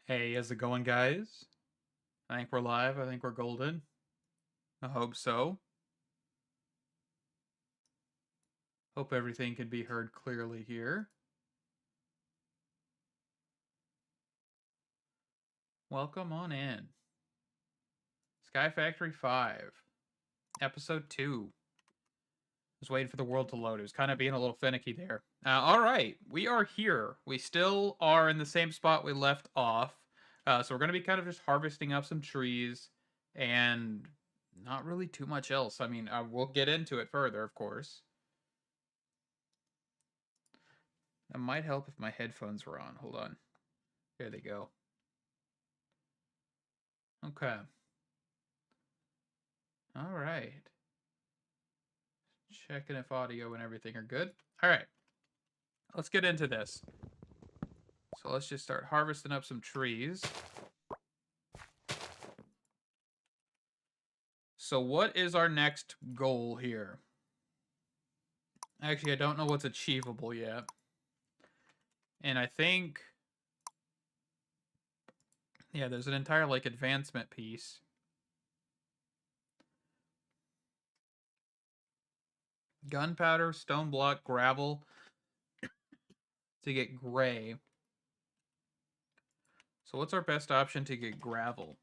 Hey, how's it going, guys? I think we're live. I think we're golden. I hope so. Hope everything can be heard clearly here. Welcome on in. SkyFactory 5, Episode 2. Just waiting for the world to load. It was kind of being a little finicky there. All right, we are here. We still are in the same spot we left off. So we're going to be kind of just harvesting up some trees and not really too much else. I mean, we'll get into it further, of course. That might help if my headphones were on. Hold on. Here they go. Okay. All right. Checking if audio and everything are good. All right. Let's get into this. So let's just start harvesting up some trees. So what is our next goal here? Actually, I don't know what's achievable yet. And I think... yeah, there's an entire, like, advancement piece. Gunpowder, stone block, gravel to get gray. So what's our best option to get gravel?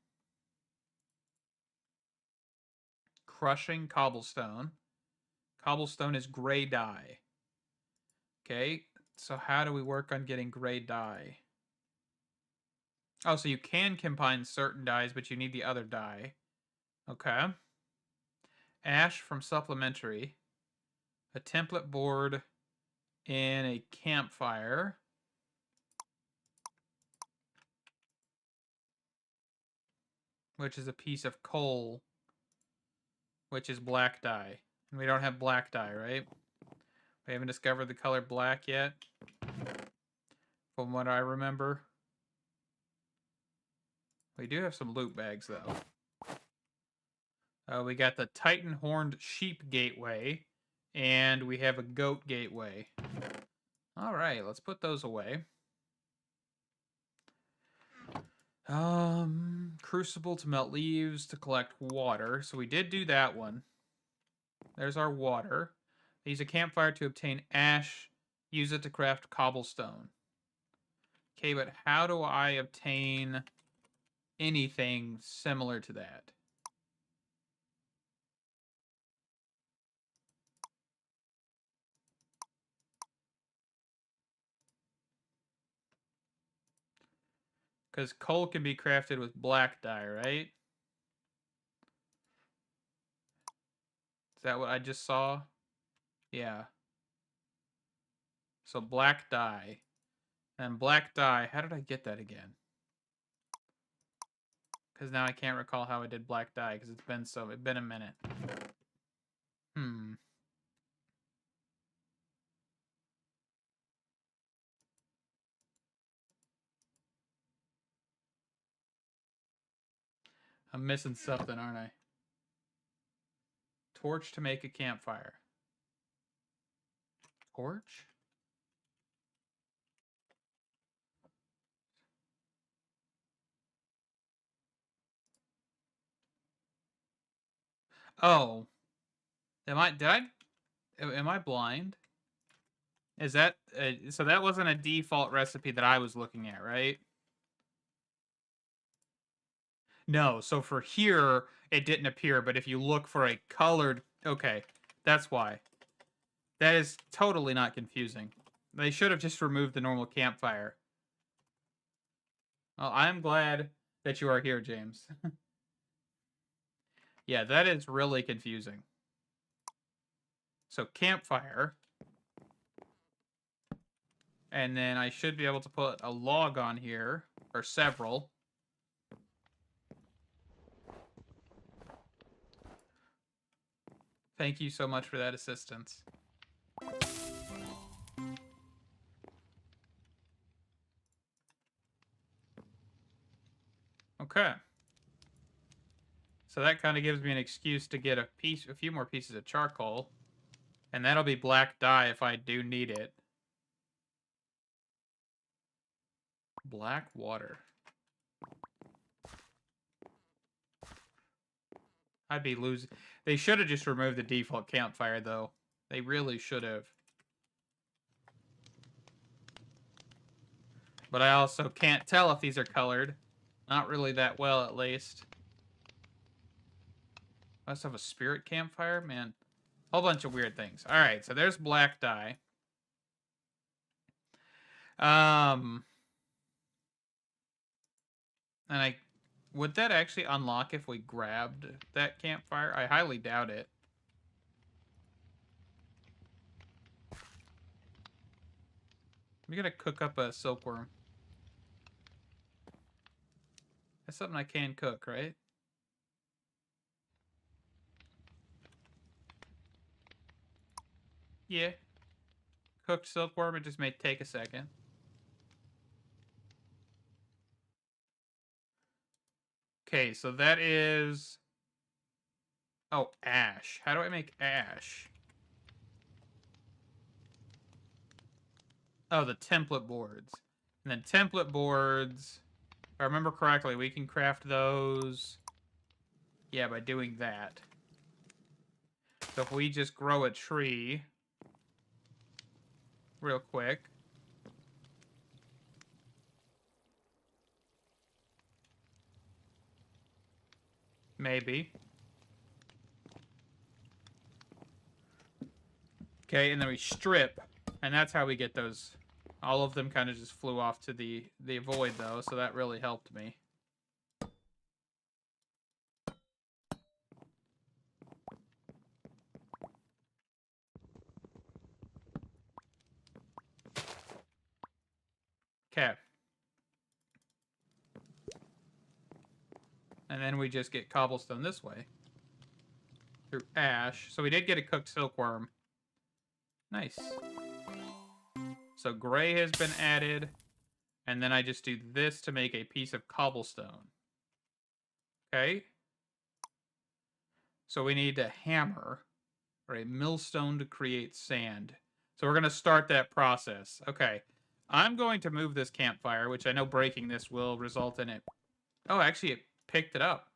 Crushing cobblestone. Cobblestone is gray dye. Okay, so how do we work on getting gray dye? Oh, so you can combine certain dyes, but you need the other dye. Okay. Ash from supplementary. A template board in a campfire. Which is a piece of coal. Which is black dye. And we don't have black dye, right? We haven't discovered the color black yet. From what I remember. We do have some loot bags, though. We got the Titan Horned Sheep Gateway. And we have a Goat Gateway. Alright, let's put those away. Crucible to melt leaves to collect water. So we did do that one. There's our water. Use a campfire to obtain ash. Use it to craft cobblestone. Okay, but how do I obtain anything similar to that? Because coal can be crafted with black dye, right? Is that what I just saw? Yeah. So black dye. And black dye, how did I get that again? Because now I can't recall how I did black dye, because it's been a minute. I'm missing something, aren't I? Torch to make a campfire. Torch? Oh. Am I blind? Is that, so that wasn't a default recipe that I was looking at, right? No, so for here, it didn't appear, but if you look for a colored, okay, that's why. That is totally not confusing. They should have just removed the normal campfire. Well, I'm glad that you are here, James. Yeah, that is really confusing. So campfire. And then I should be able to put a log on here, or several. Thank you so much for that assistance. Okay. So that kind of gives me an excuse to get a few more pieces of charcoal. And that'll be black dye if I do need it. Black water. I'd be losing. They should have just removed the default campfire, though. They really should have. But I also can't tell if these are colored. Not really that well, at least. Must have a spirit campfire? Man. Whole bunch of weird things. Alright, so there's black dye. And would that actually unlock if we grabbed that campfire? I highly doubt it. I'm gonna cook up a silkworm. That's something I can cook, right? Yeah. Cooked silkworm, it just may take a second. Okay, so that is... Oh, ash. How do I make ash? Oh, the template boards. And then template boards, if I remember correctly, we can craft those... Yeah, by doing that. So if we just grow a tree... Real quick... Maybe. Okay, and then we strip. And that's how we get those. All of them kind of just flew off to the void, though, so that really helped me. Okay. And then we just get cobblestone this way. Through ash. So we did get a cooked silkworm. Nice. So gray has been added. And then I just do this to make a piece of cobblestone. Okay. So we need a hammer. Or a millstone to create sand. So we're going to start that process. Okay. I'm going to move this campfire, which I know breaking this will result in it. Oh, actually, it picked it up.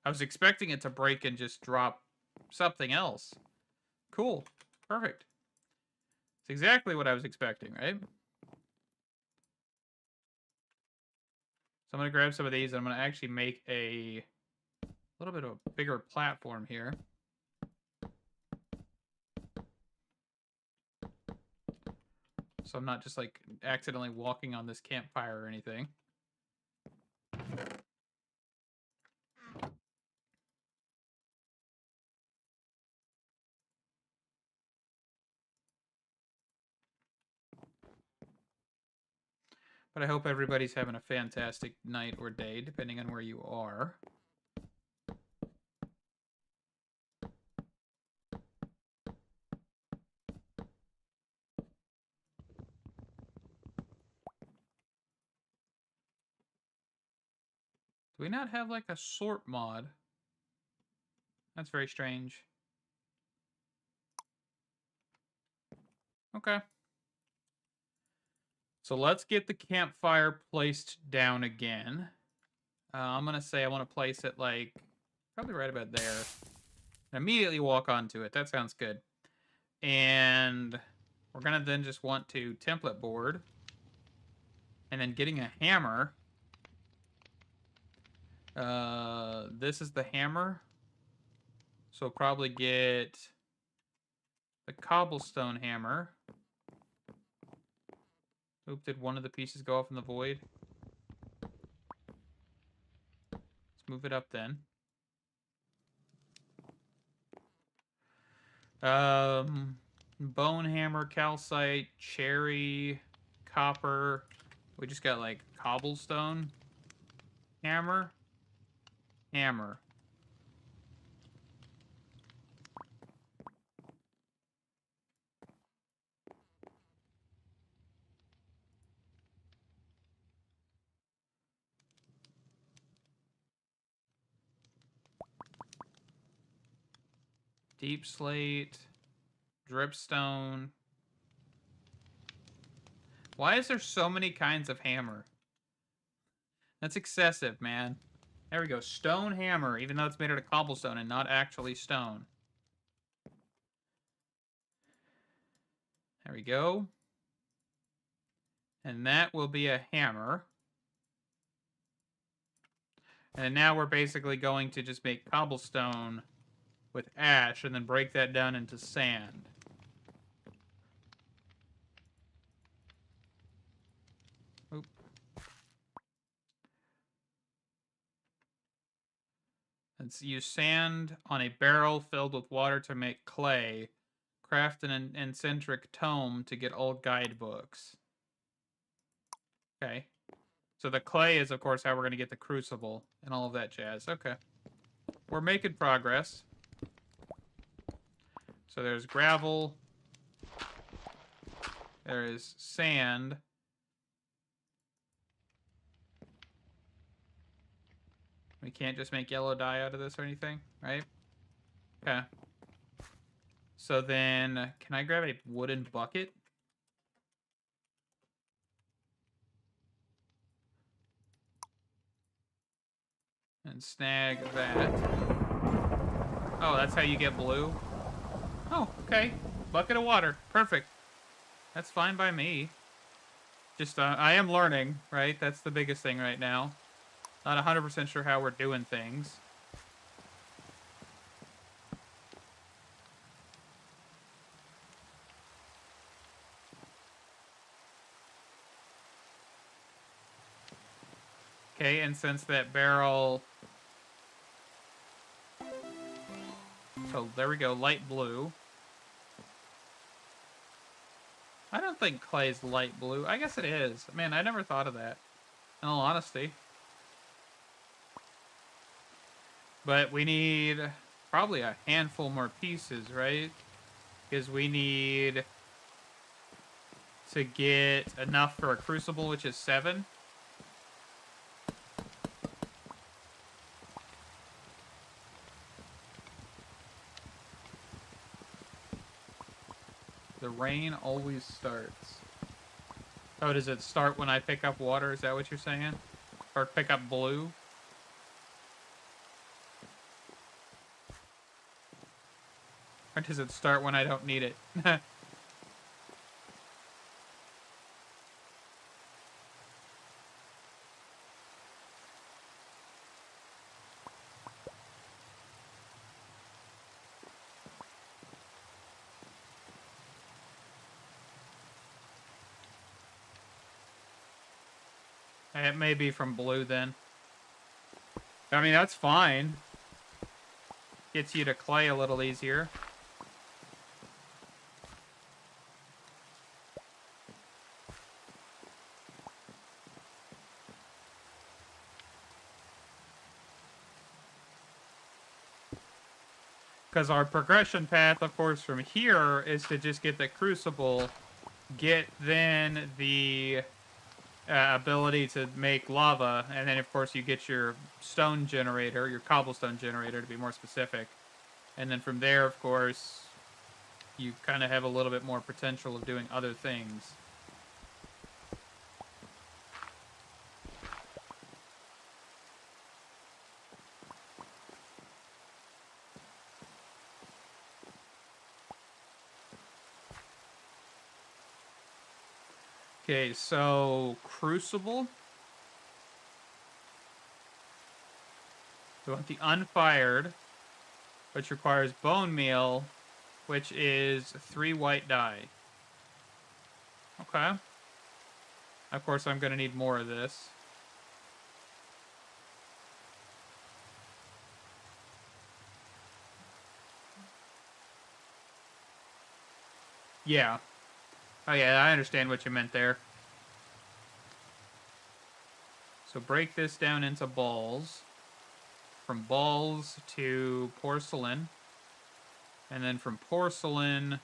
I was expecting it to break and just drop something else. Cool. Perfect. It's exactly what I was expecting, right? So I'm going to grab some of these, and I'm going to actually make a little bit of a bigger platform here. So I'm not just, like, accidentally walking on this campfire or anything. But I hope everybody's having a fantastic night or day, depending on where you are. Do we not have, like, a sort mod? That's very strange. Okay. So let's get the campfire placed down again. I'm going to say I want to place it, like, probably right about there. And immediately walk onto it. That sounds good. And we're going to then just want to template board. And then getting a hammer. This is the hammer. So probably get the cobblestone hammer. Oop, did one of the pieces go off in the void? Let's move it up then. Bone hammer, calcite, cherry, copper. We just got like cobblestone. Hammer. Hammer. Deep slate. Dripstone. Why is there so many kinds of hammer? That's excessive, man. There we go. Stone hammer, even though it's made out of cobblestone and not actually stone. There we go. And that will be a hammer. And now we're basically going to just make cobblestone with ash and then break that down into sand. Oop. Let's use sand on a barrel filled with water to make clay. Craft an eccentric tome to get old guidebooks. Okay. So the clay is, of course, how we're going to get the crucible and all of that jazz. Okay. We're making progress. So there's gravel. There is sand. We can't just make yellow dye out of this or anything, right? Okay. So then, can I grab a wooden bucket? And snag that. Oh, that's how you get blue? Oh, okay. Bucket of water. Perfect. That's fine by me. Just, I am learning, right? That's the biggest thing right now. Not 100% sure how we're doing things. Okay, and since that barrel... So, there we go, light blue. I don't think clay's light blue. I guess it is. Man, I never thought of that, in all honesty. But we need probably a handful more pieces, right? Because we need to get enough for a crucible, which is 7. The rain always starts. Oh, does it start when I pick up water? Is that what you're saying? Or pick up blue? Or does it start when I don't need it? It may be from blue then. I mean, that's fine. Gets you to clay a little easier. Because our progression path, of course, from here is to just get the crucible, get then the ability to make lava, and then, of course, you get your stone generator, your cobblestone generator, to be more specific. And then from there, of course, you kind of have a little bit more potential of doing other things. Okay, so crucible. We want the unfired, which requires bone meal, which is 3 white dye. Okay. Of course, I'm going to need more of this. Yeah. Oh yeah, I understand what you meant there. So break this down into balls. From balls to porcelain. And then from porcelain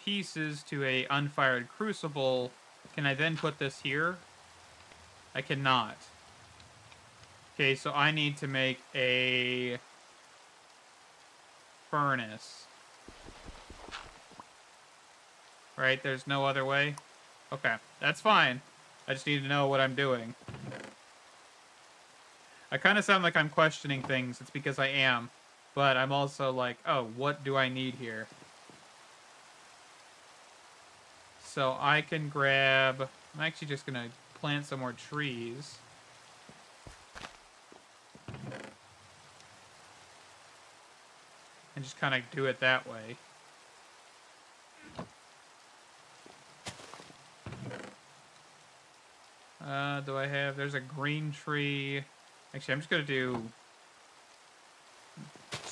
pieces to a unfired crucible. Can I then put this here? I cannot. Okay, so I need to make a furnace. Right? There's no other way? Okay, that's fine. I just need to know what I'm doing. I kind of sound like I'm questioning things. It's because I am. But I'm also like, oh, what do I need here? So I can grab... I'm actually just going to plant some more trees. And just kind of do it that way. Do I have... There's a green tree. Actually, I'm just going to do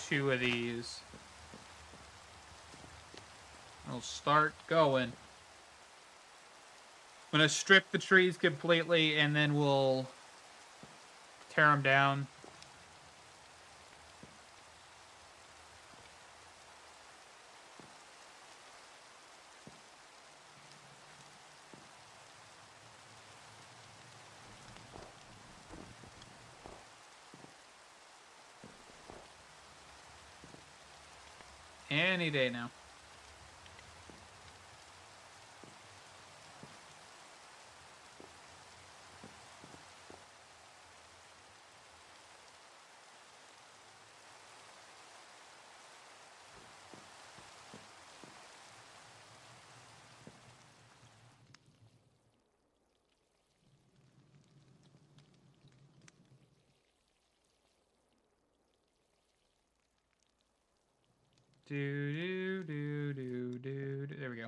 2 of these. I'll start going. I'm going to strip the trees completely, and then we'll tear them down. Any day now. Do. There we go.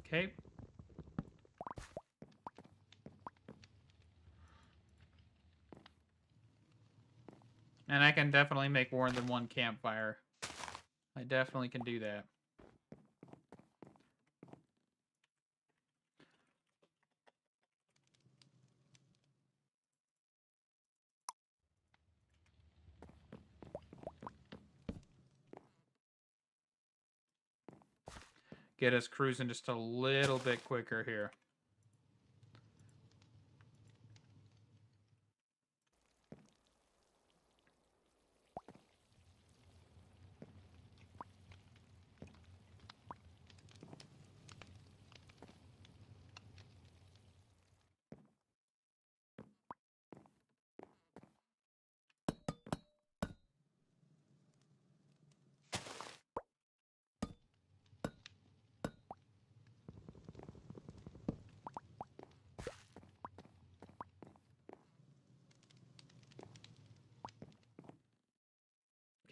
Okay. And I can definitely make more than 1 campfire. I definitely can do that. Get us cruising just a little bit quicker here.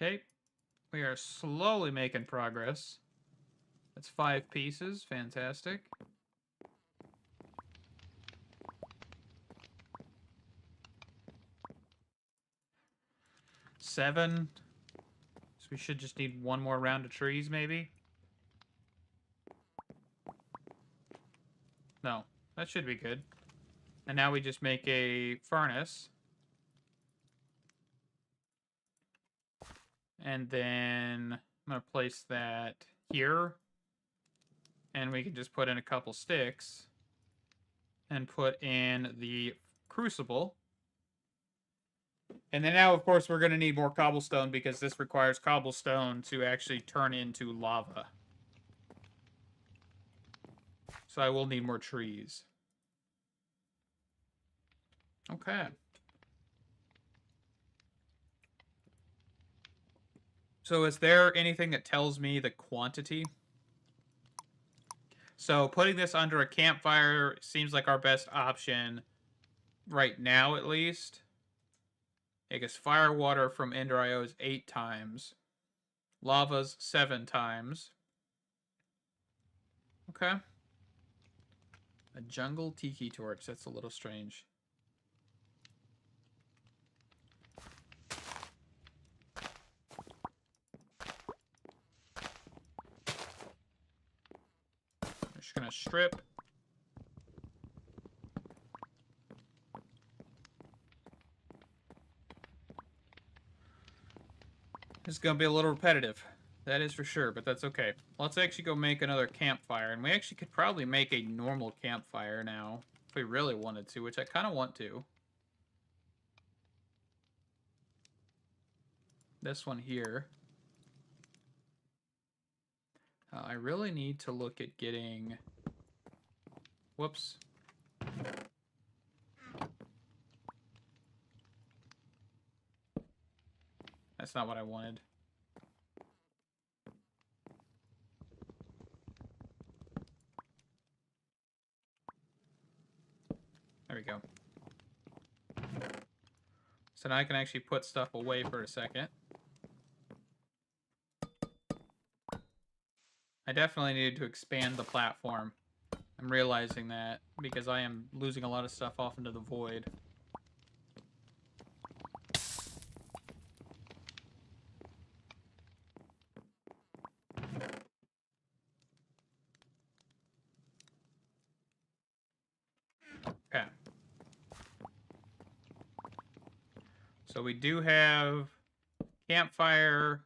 Okay. We are slowly making progress. That's 5 pieces. Fantastic. Seven. So we should just need 1 more round of trees, maybe? No. That should be good. And now we just make a furnace. And then I'm going to place that here. And we can just put in a couple sticks. And put in the crucible. And then now, of course, we're going to need more cobblestone because this requires cobblestone to actually turn into lava. So I will need more trees. Okay. So is there anything that tells me the quantity? So putting this under a campfire seems like our best option right now, at least. I guess fire water from Ender IO is 8 times. Lava's 7 times. Okay. A jungle tiki torch. That's a little strange. I'm just gonna strip. It's gonna be a little repetitive. That is for sure, but that's okay. Let's actually go make another campfire. And we actually could probably make a normal campfire now. If we really wanted to, which I kind of want to. This one here. I really need to look at getting... Whoops. That's not what I wanted. There we go. So now I can actually put stuff away for a second. I definitely needed to expand the platform. I'm realizing that because I am losing a lot of stuff off into the void. Okay. So we do have campfire,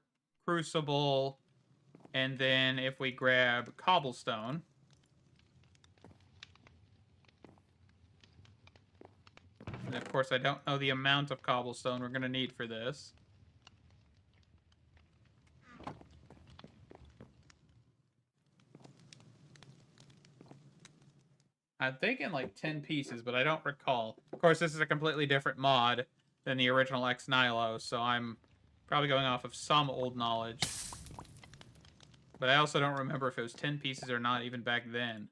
crucible, and then if we grab cobblestone, and of course I don't know the amount of cobblestone we're going to need for this. I'm thinking like 10 pieces, but I don't recall. Of course, this is a completely different mod than the original Ex Nihilo, so I'm probably going off of some old knowledge. But I also don't remember if it was 10 pieces or not even back then.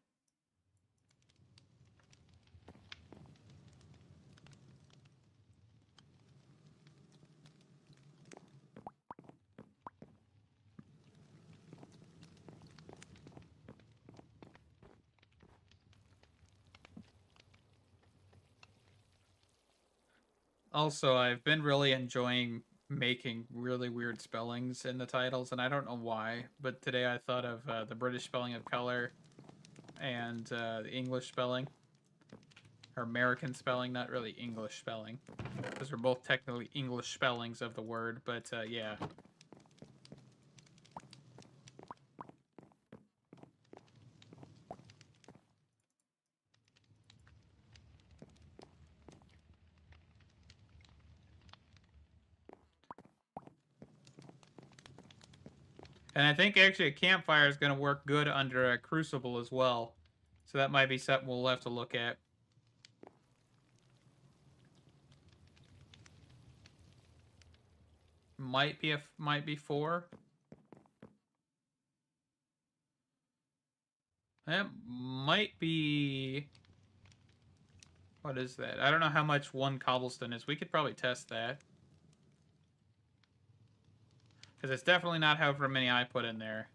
Also, I've been really enjoying making really weird spellings in the titles, and I don't know why, but today I thought of the British spelling of color and the English spelling. Or American spelling, not really English spelling. Those are both technically English spellings of the word, but yeah. And I think actually a campfire is going to work good under a crucible as well. So that might be something we'll have to look at. Might be 4. That might be... What is that? I don't know how much 1 cobblestone is. We could probably test that. Because it's definitely not however many I put in there.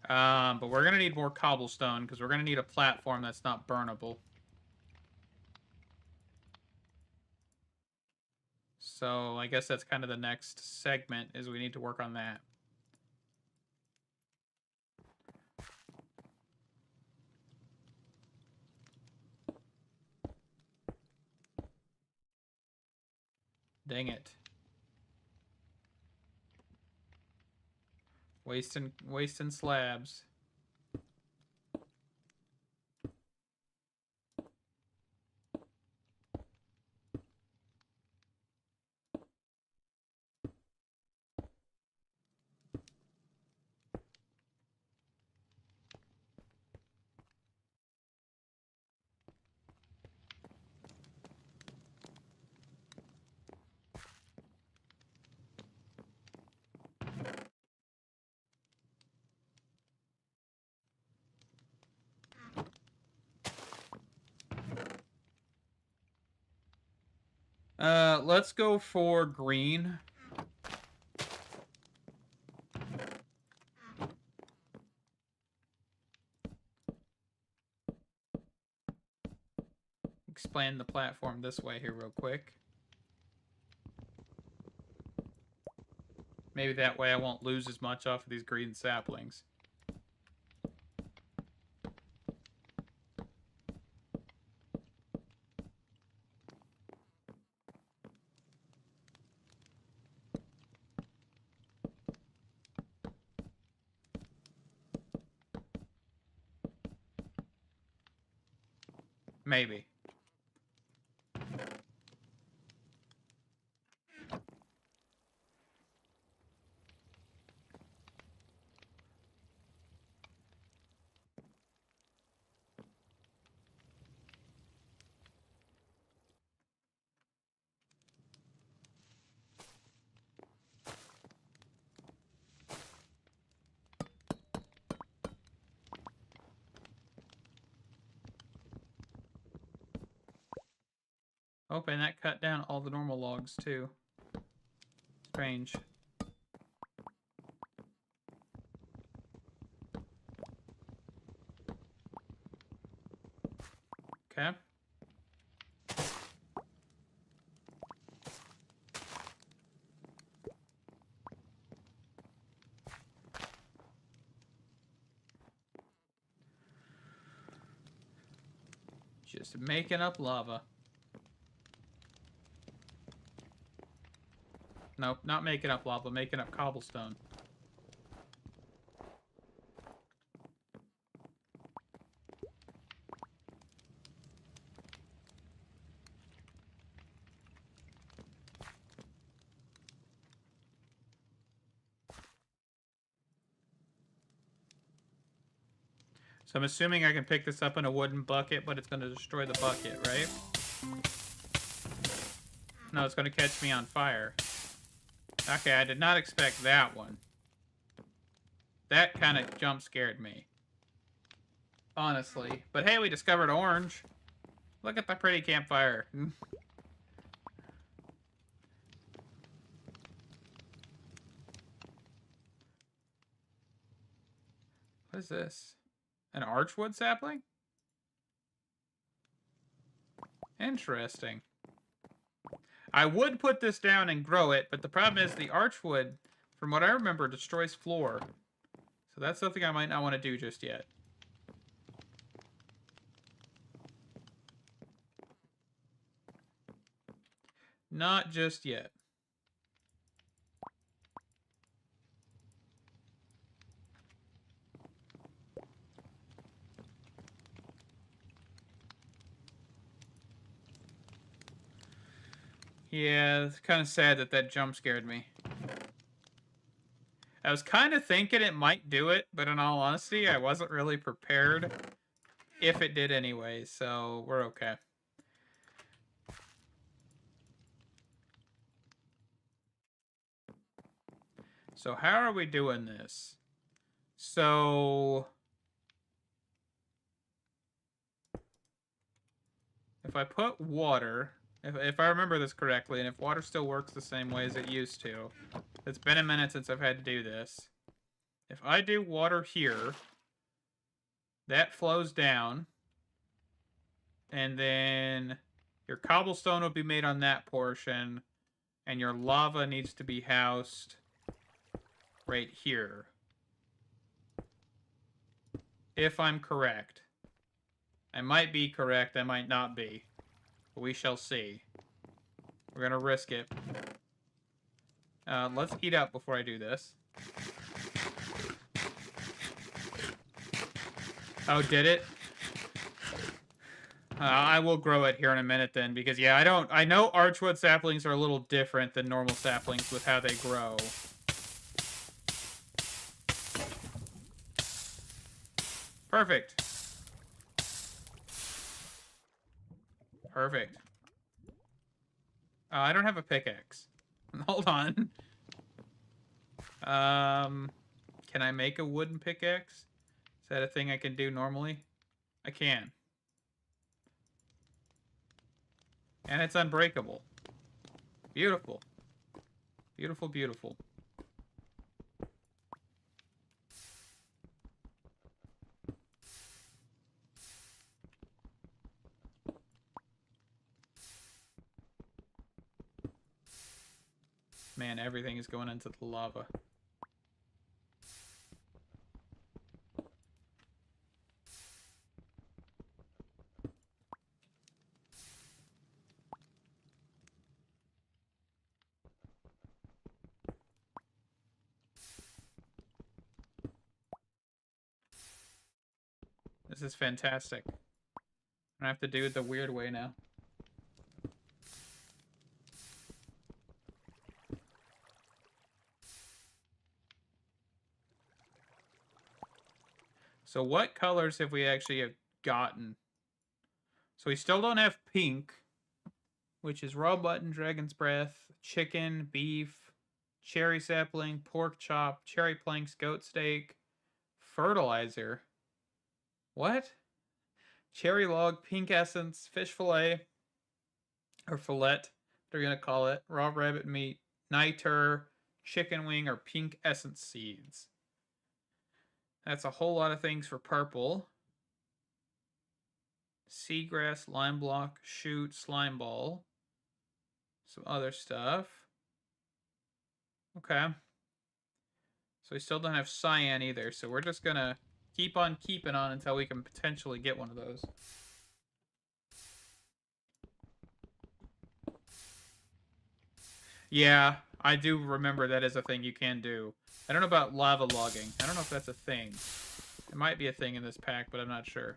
But we're going to need more cobblestone because we're going to need a platform that's not burnable. So I guess that's kind of the next segment, is we need to work on that. Dang it. Wasting slabs. Let's go for green. Expand the platform this way here real quick. Maybe that way I won't lose as much off of these green saplings. Maybe. Oh, and that cut down all the normal logs, too. Strange. Okay. Just making up lava. Nope, not making up lava, making up cobblestone. So I'm assuming I can pick this up in a wooden bucket, but it's going to destroy the bucket, right? No, it's going to catch me on fire. Okay, I did not expect that one. That kind of jump scared me. Honestly. But hey, we discovered orange. Look at the pretty campfire. What is this? An archwood sapling? Interesting. I would put this down and grow it, but the problem is the archwood, from what I remember, destroys floor. So that's something I might not want to do just yet. Not just yet. Yeah, it's kind of sad that that jump scared me. I was kind of thinking it might do it, but in all honesty, I wasn't really prepared if it did anyway, so we're okay. So how are we doing this? So if I put water, if I remember this correctly, and if water still works the same way as it used to, it's been a minute since I've had to do this. If I do water here, that flows down, and then your cobblestone will be made on that portion, and your lava needs to be housed right here. If I'm correct. I might be correct, I might not be. But we shall see. We're gonna risk it. Let's heat up before I do this. Oh, did it? I will grow it here in a minute then, because yeah, I know archwood saplings are a little different than normal saplings with how they grow. Perfect. Perfect. I don't have a pickaxe. Hold on. Can I make a wooden pickaxe? Is that a thing I can do normally? I can. And it's unbreakable. Beautiful. Beautiful, beautiful. Man, everything is going into the lava. This is fantastic. I have to do it the weird way now. So what colors have we actually have gotten? So we still don't have pink, which is raw button, dragon's breath, chicken, beef, cherry sapling, pork chop, cherry planks, goat steak, fertilizer. What? Cherry log, pink essence, fish fillet, or fillet, they're going to call it. Raw rabbit meat, niter, chicken wing, or pink essence seeds. That's a whole lot of things for purple. Seagrass, lime block, shoot, slime ball. Some other stuff. Okay. So we still don't have cyan either, so we're just going to keep on keeping on until we can potentially get one of those. Yeah, I do remember that is a thing you can do. I don't know about lava logging. I don't know if that's a thing. It might be a thing in this pack, but I'm not sure.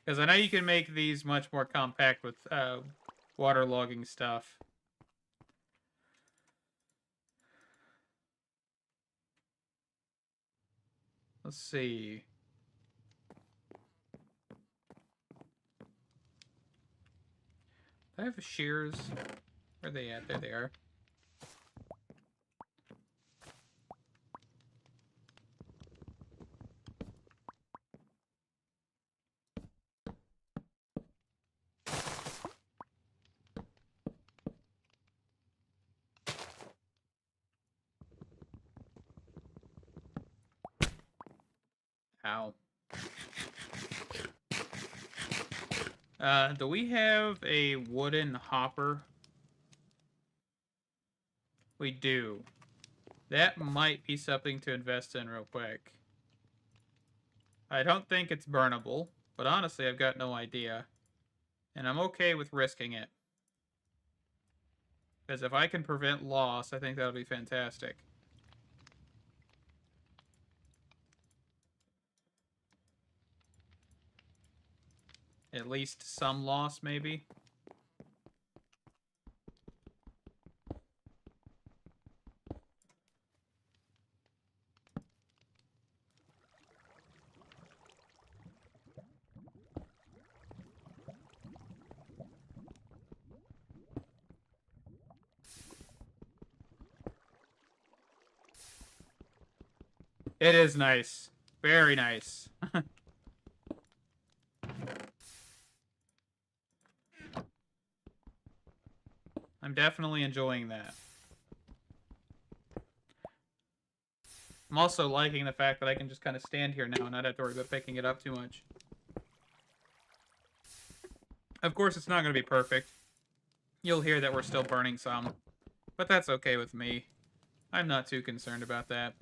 Because I know you can make these much more compact with water logging stuff. Let's see. Do I have shears? Where are they at? There they are. Ow. Do we have a wooden hopper? We do. That might be something to invest in real quick. I don't think it's burnable, but honestly, I've got no idea. And I'm okay with risking it. Because if I can prevent loss, I think that'll be fantastic. At least some loss, maybe. It is nice. Very nice. I'm definitely enjoying that. I'm also liking the fact that I can just kind of stand here now and not have to worry about picking it up too much. Of course, it's not going to be perfect. You'll hear that we're still burning some, but that's okay with me. I'm not too concerned about that.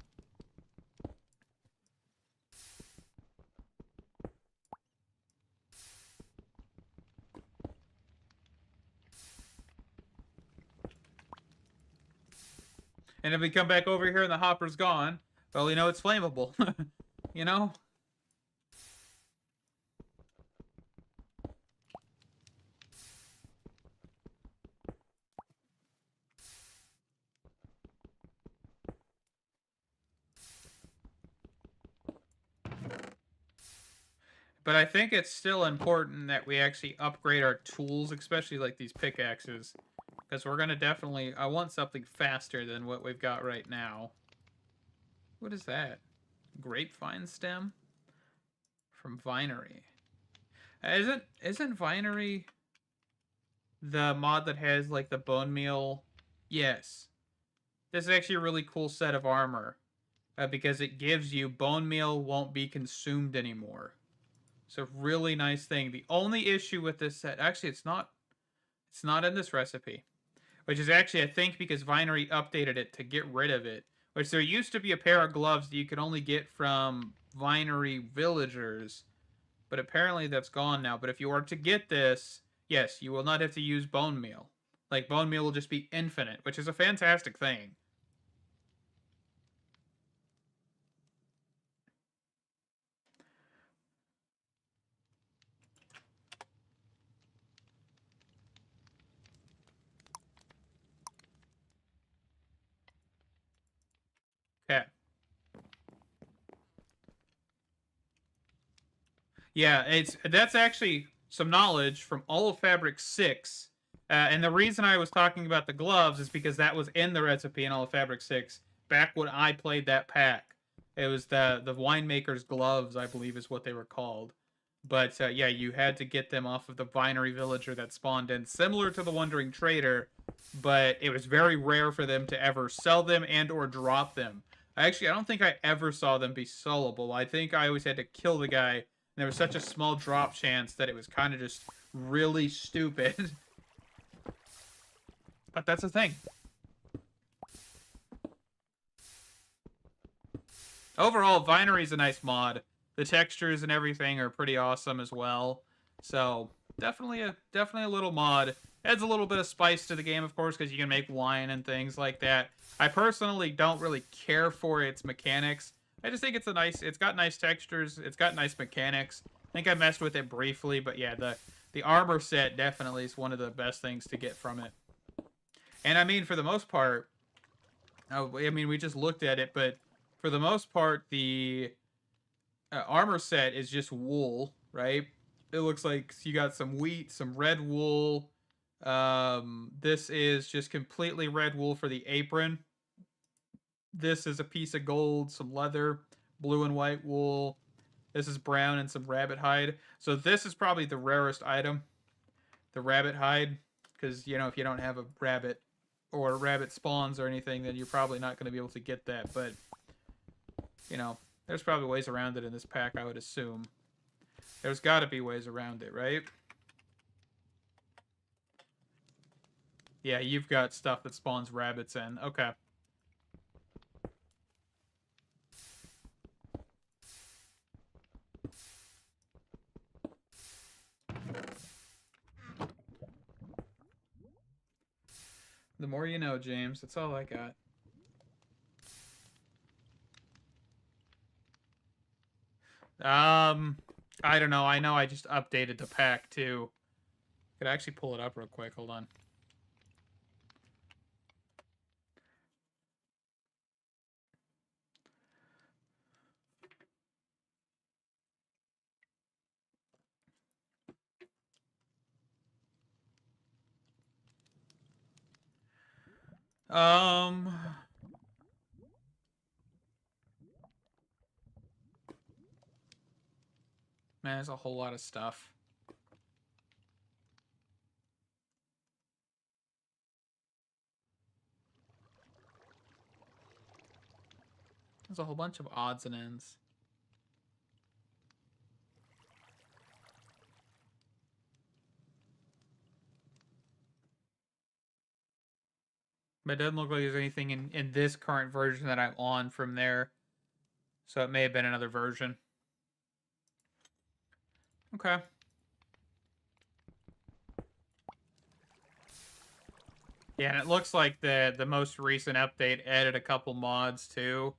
And if we come back over here and the hopper's gone, well, you know, it's flammable. You know? But I think it's still important that we actually upgrade our tools, especially like these pickaxes. Because we're going to definitely... I want something faster than what we've got right now. What is that? Grapevine stem? From Vinery. Isn't Vinery the mod that has like the bone meal? Yes. This is actually a really cool set of armor. Because it gives you bone meal won't be consumed anymore. It's a really nice thing. The only issue with this set... Actually, it's not in this recipe. Which is actually, I think, because Vinery updated it to get rid of it. Which there used to be a pair of gloves that you could only get from Vinery villagers. But apparently that's gone now. But if you were to get this, yes, you will not have to use bone meal. Like, bone meal will just be infinite, which is a fantastic thing. Okay. Yeah, that's actually some knowledge from all of Fabric 6. And the reason I was talking about the gloves is because that was in the recipe in all of Fabric 6 back when I played that pack. It was the winemaker's gloves, I believe, is what they were called. But yeah, you had to get them off of the binary villager that spawned in, similar to the Wandering Trader, but it was very rare for them to ever sell them and or drop them. I don't think I ever saw them be sellable. I think I always had to kill the guy, and there was such a small drop chance that it was kind of just really stupid. But that's the thing. Overall, Vinery is a nice mod. The textures and everything are pretty awesome as well. So definitely a little mod. Adds a little bit of spice to the game, of course, because you can make wine and things like that. I personally don't really care for its mechanics. I just think it's it's got nice textures. It's got nice mechanics. I think I messed with it briefly, but yeah, the armor set definitely is one of the best things to get from it. And I mean, for the most part, I mean, we just looked at it, but for the most part, the armor set is just wool, right? It looks like you got some wheat, some red wool. This is just completely red wool for the apron. This is a piece of gold, some leather, blue and white wool. This is brown and some rabbit hide. So this is probably the rarest item, the rabbit hide, because, you know, if you don't have a rabbit or rabbit spawns or anything, then you're probably not going to be able to get that. But, you know, there's probably ways around it in this pack, I would assume. There's got to be ways around it, right? Yeah, you've got stuff that spawns rabbits in. Okay. The more you know, James. That's all I got. I don't know. I know I just updated the pack, too. Could actually pull it up real quick. Hold on. Man, there's a whole lot of stuff. There's a whole bunch of odds and ends. But it doesn't look like there's anything in this current version that I'm on from there. So it may have been another version. Okay. Yeah, and it looks like the most recent update added a couple mods too.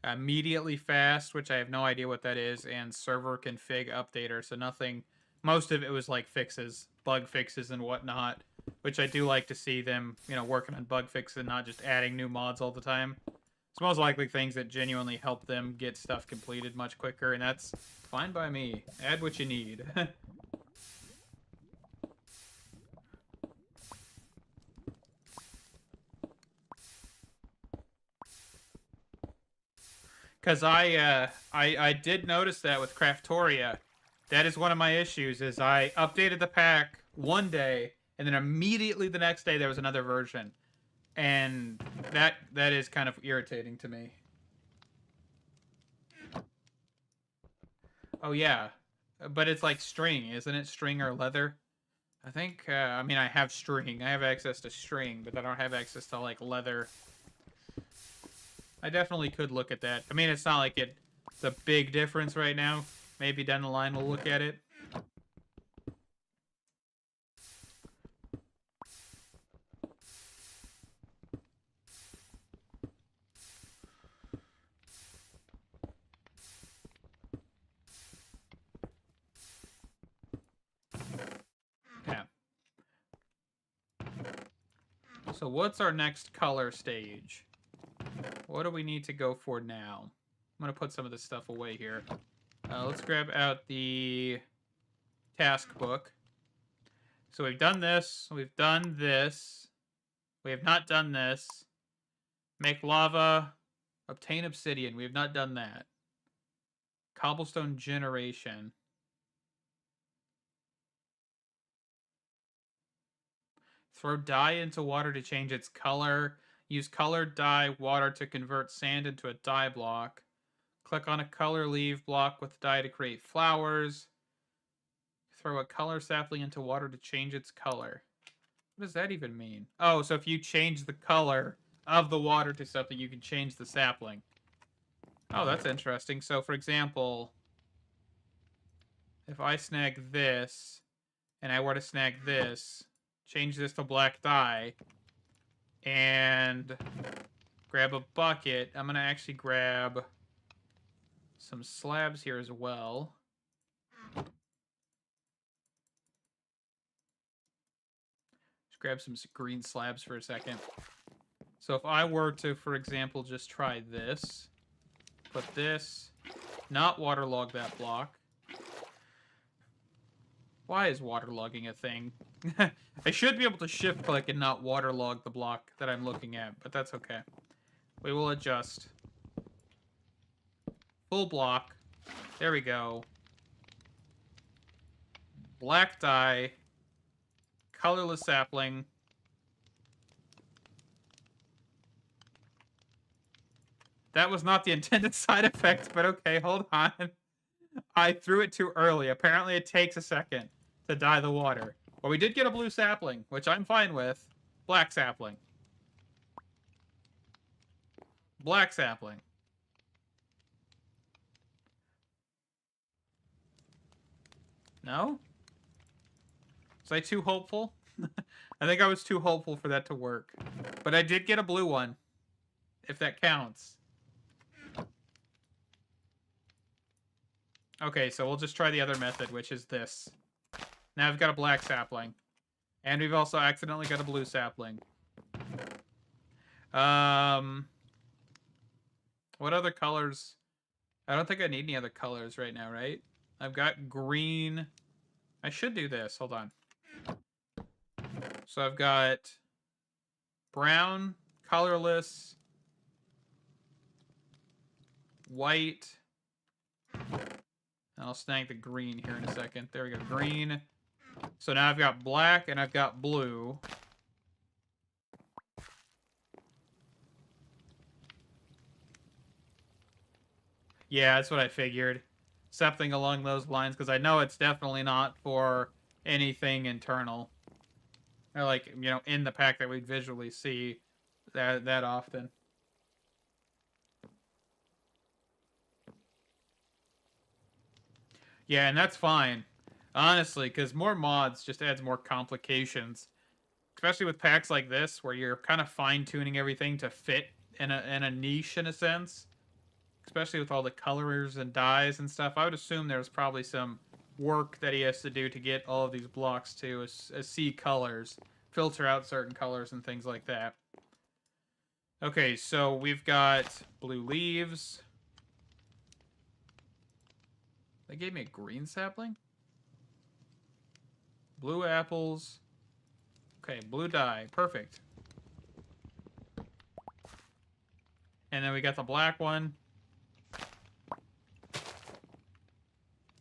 Immediately fast, which I have no idea what that is, and server config updater. So nothing. Most of it was like fixes, bug fixes, and whatnot. Which I do like to see them, you know, working on bug fixes and not just adding new mods all the time. It's most likely things that genuinely help them get stuff completed much quicker, and that's fine by me. Add what you need. Because I did notice that with Craftoria. That is one of my issues, is I updated the pack one day, and then immediately the next day there was another version. And that is kind of irritating to me. Oh, yeah. But it's like string, isn't it? String or leather? I think, I mean, I have string. I have access to string, but I don't have access to, like, leather. I definitely could look at that. I mean, it's not like it's a big difference right now. Maybe down the line we'll look at it. Yeah. So what's our next color stage? What do we need to go for now? I'm going to put some of this stuff away here. Let's grab out the task book. So we've done this. We've done this. We have not done this. Make lava. Obtain obsidian. We have not done that. Cobblestone generation. Throw dye into water to change its color. Use colored dye water to convert sand into a dye block. Click on a color leaf block with dye to create flowers. Throw a color sapling into water to change its color. What does that even mean? Oh, so if you change the color of the water to something, you can change the sapling. Oh, that's interesting. So, for example, if I snag this, and I were to snag this, change this to black dye, and grab a bucket, I'm going to actually grab some slabs here as well. Just grab some green slabs for a second. So if I were to, for example, just try this, put this, not waterlog that block. Why is waterlogging a thing? I should be able to shift click and not waterlog the block that I'm looking at, but that's okay. We will adjust. Full block. There we go. Black dye. Colorless sapling. That was not the intended side effect, but okay, hold on. I threw it too early. Apparently it takes a second to dye the water. But we did get a blue sapling, which I'm fine with. Black sapling. Black sapling. No? Was I too hopeful? I think I was too hopeful for that to work. But I did get a blue one. If that counts. Okay, so we'll just try the other method, which is this. Now I've got a black sapling. And we've also accidentally got a blue sapling. What other colors? I don't think I need any other colors right now, right? I've got green. I should do this. Hold on. So I've got brown, colorless, white. And I'll snag the green here in a second. There we go. Green. So now I've got black and I've got blue. Yeah, that's what I figured. Something along those lines, because I know it's definitely not for anything internal. Or like, you know, in the pack that we'd visually see that often. Yeah, and that's fine. Honestly, because more mods just adds more complications. Especially with packs like this, where you're kind of fine-tuning everything to fit in a niche, in a sense. Especially with all the colors and dyes and stuff. I would assume there's probably some work that he has to do to get all of these blocks to see colors. Filter out certain colors and things like that. Okay, so we've got blue leaves. They gave me a green sapling? Blue apples. Okay, blue dye. Perfect. And then we got the black one.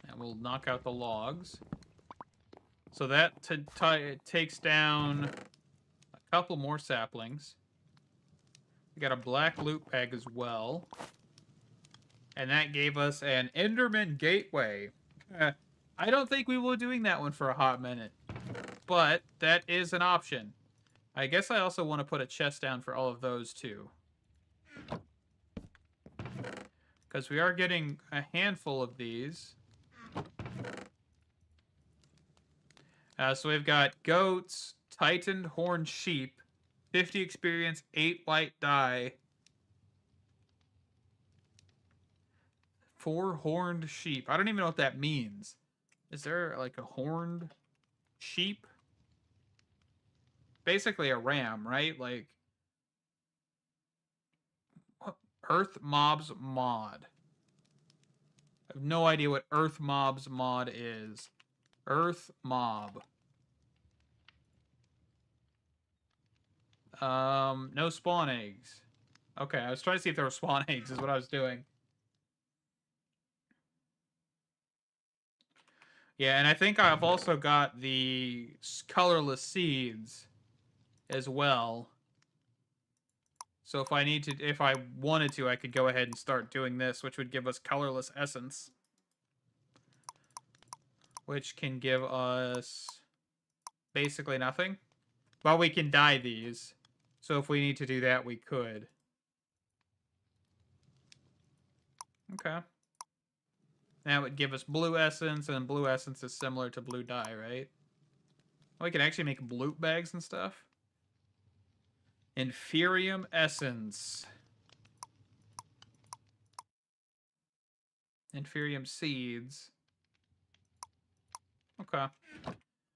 And we'll knock out the logs. So that takes down a couple more saplings. We got a black loot bag as well. And that gave us an Enderman Gateway. I don't think we will be doing that one for a hot minute. But that is an option. I guess I also want to put a chest down for all of those too. Because we are getting a handful of these. So we've got goats, tightened horned sheep, 50 experience, 8 white dye, 4 horned sheep. I don't even know what that means. Is there like a horned sheep? Basically a ram, right? Like Earth Mobs mod. I have no idea what Earth Mobs mod is. Earth Mob. No spawn eggs. Okay, I was trying to see if there were spawn eggs, is what I was doing. Yeah, and I think I've also got the colorless seeds as well. So if I wanted to, I could go ahead and start doing this, which would give us colorless essence. Which can give us basically nothing. But we can dye these. So if we need to do that, we could. Okay. That would give us blue essence, and blue essence is similar to blue dye, right? We can actually make blue bags and stuff. Inferium essence. Inferium seeds. Okay.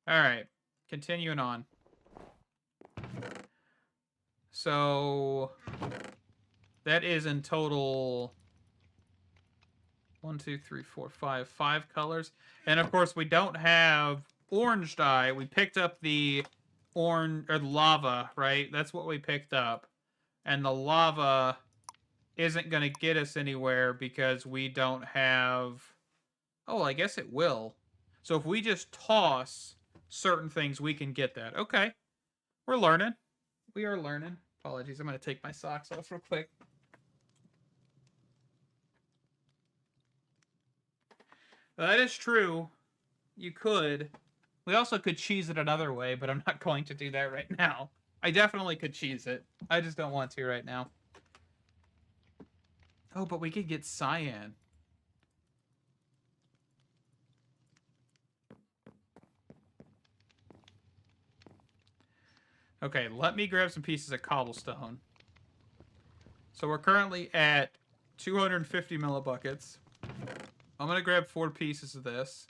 Alright. Continuing on. So that is in total 1, 2, 3, 4, 5 colors. And of course we don't have orange dye. We picked up the orange or the lava, right? That's what we picked up. And the lava isn't going to get us anywhere because we don't have... Oh, I guess it will. So if we just toss certain things, we can get that. Okay. We're learning. We are learning. Apologies, I'm going to take my socks off real quick. That is true. You could. We also could cheese it another way, but I'm not going to do that right now. I definitely could cheese it. I just don't want to right now. Oh, but we could get cyan. Okay, let me grab some pieces of cobblestone. So we're currently at 250 millibuckets. I'm going to grab 4 pieces of this.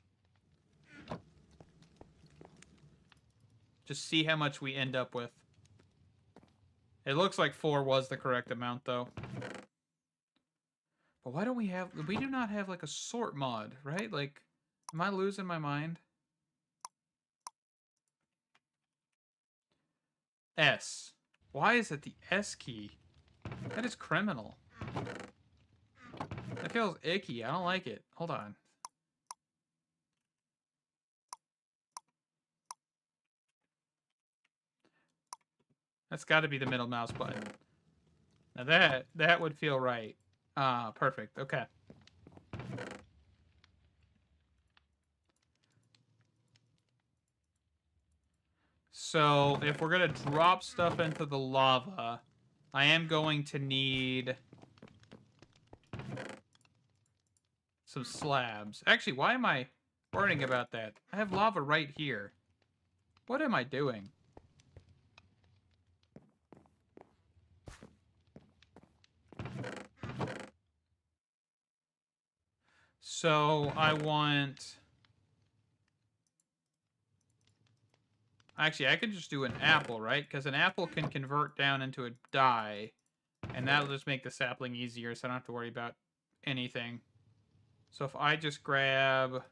Just see how much we end up with. It looks like 4 was the correct amount, though. But why don't we have... We do not have, like, a sort mod, right? Like, am I losing my mind? S. Why is it the S key? That is criminal. That feels icky. I don't like it. Hold on. That's got to be the middle mouse button. Now that would feel right. Ah, perfect. Okay. So, if we're going to drop stuff into the lava, I am going to need some slabs. Actually, why am I worrying about that? I have lava right here. What am I doing? So, I want... Actually, I could just do an apple, right? Because an apple can convert down into a dye. And that'll just make the sapling easier, so I don't have to worry about anything. So if I just grab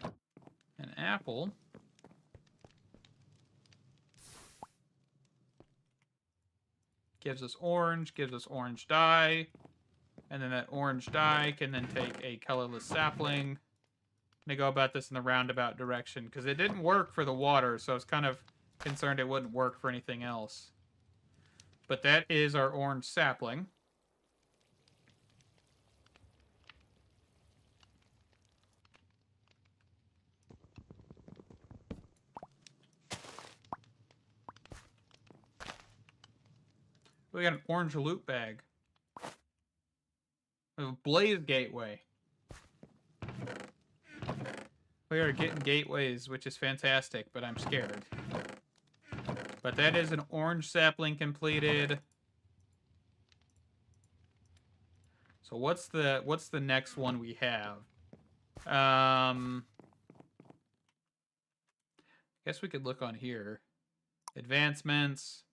an apple... Gives us orange dye. And then that orange dye can then take a colorless sapling. I'm going to go about this in the roundabout direction, because it didn't work for the water, so I was kind of concerned it wouldn't work for anything else. But that is our orange sapling. We got an orange loot bag. We have a blaze gateway. We are getting gateways, which is fantastic, but I'm scared. But that is an orange sapling completed. So what's the next one we have? Guess we could look on here. Advancements.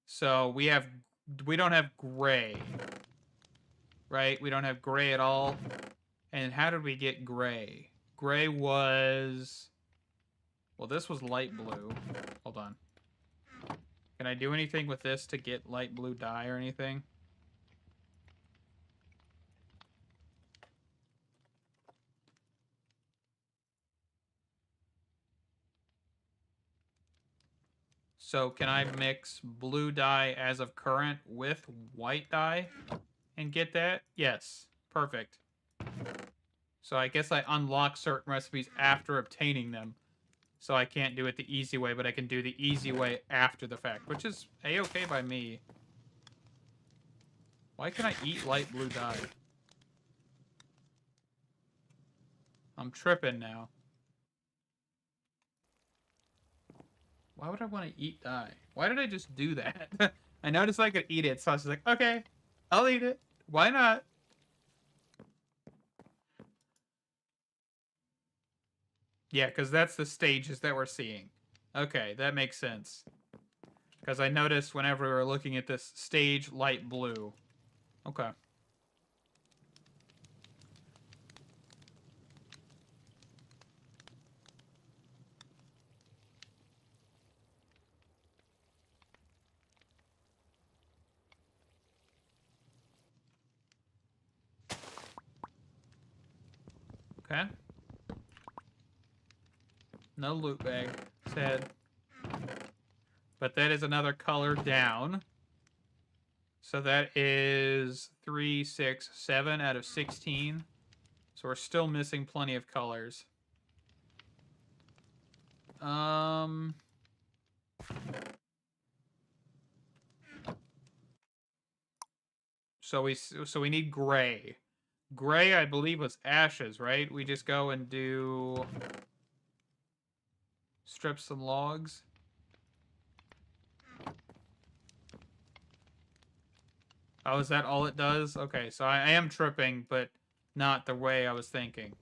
So we don't have gray. Right? We don't have gray at all. And how did we get gray? Gray was... Well, this was light blue. Hold on. Can Can I do anything with this to get light blue dye or anything? So can I mix blue dye as of current with white dye and get that? Yes. Perfect. So I guess I unlock certain recipes after obtaining them. So I can't do it the easy way, but I can do the easy way after the fact, which is a-okay by me. Why can I eat light blue dye? I'm tripping now. Why would I want to eat dye? Why did I just do that? I noticed I could eat it, so I was like, okay, I'll eat it. Why not? Yeah, because that's the stages that we're seeing. Okay, that makes sense. Because I noticed whenever we were looking at this stage, light blue. Okay. Okay. No loot bag. Sad. But that is another color down. So that is 3, 6, 7 out of 16. So we're still missing plenty of colors. So we need gray. Gray, I believe, was ashes, right? We just go and do strip some logs. Oh, is that all it does? Okay, so I am tripping, but not the way I was thinking.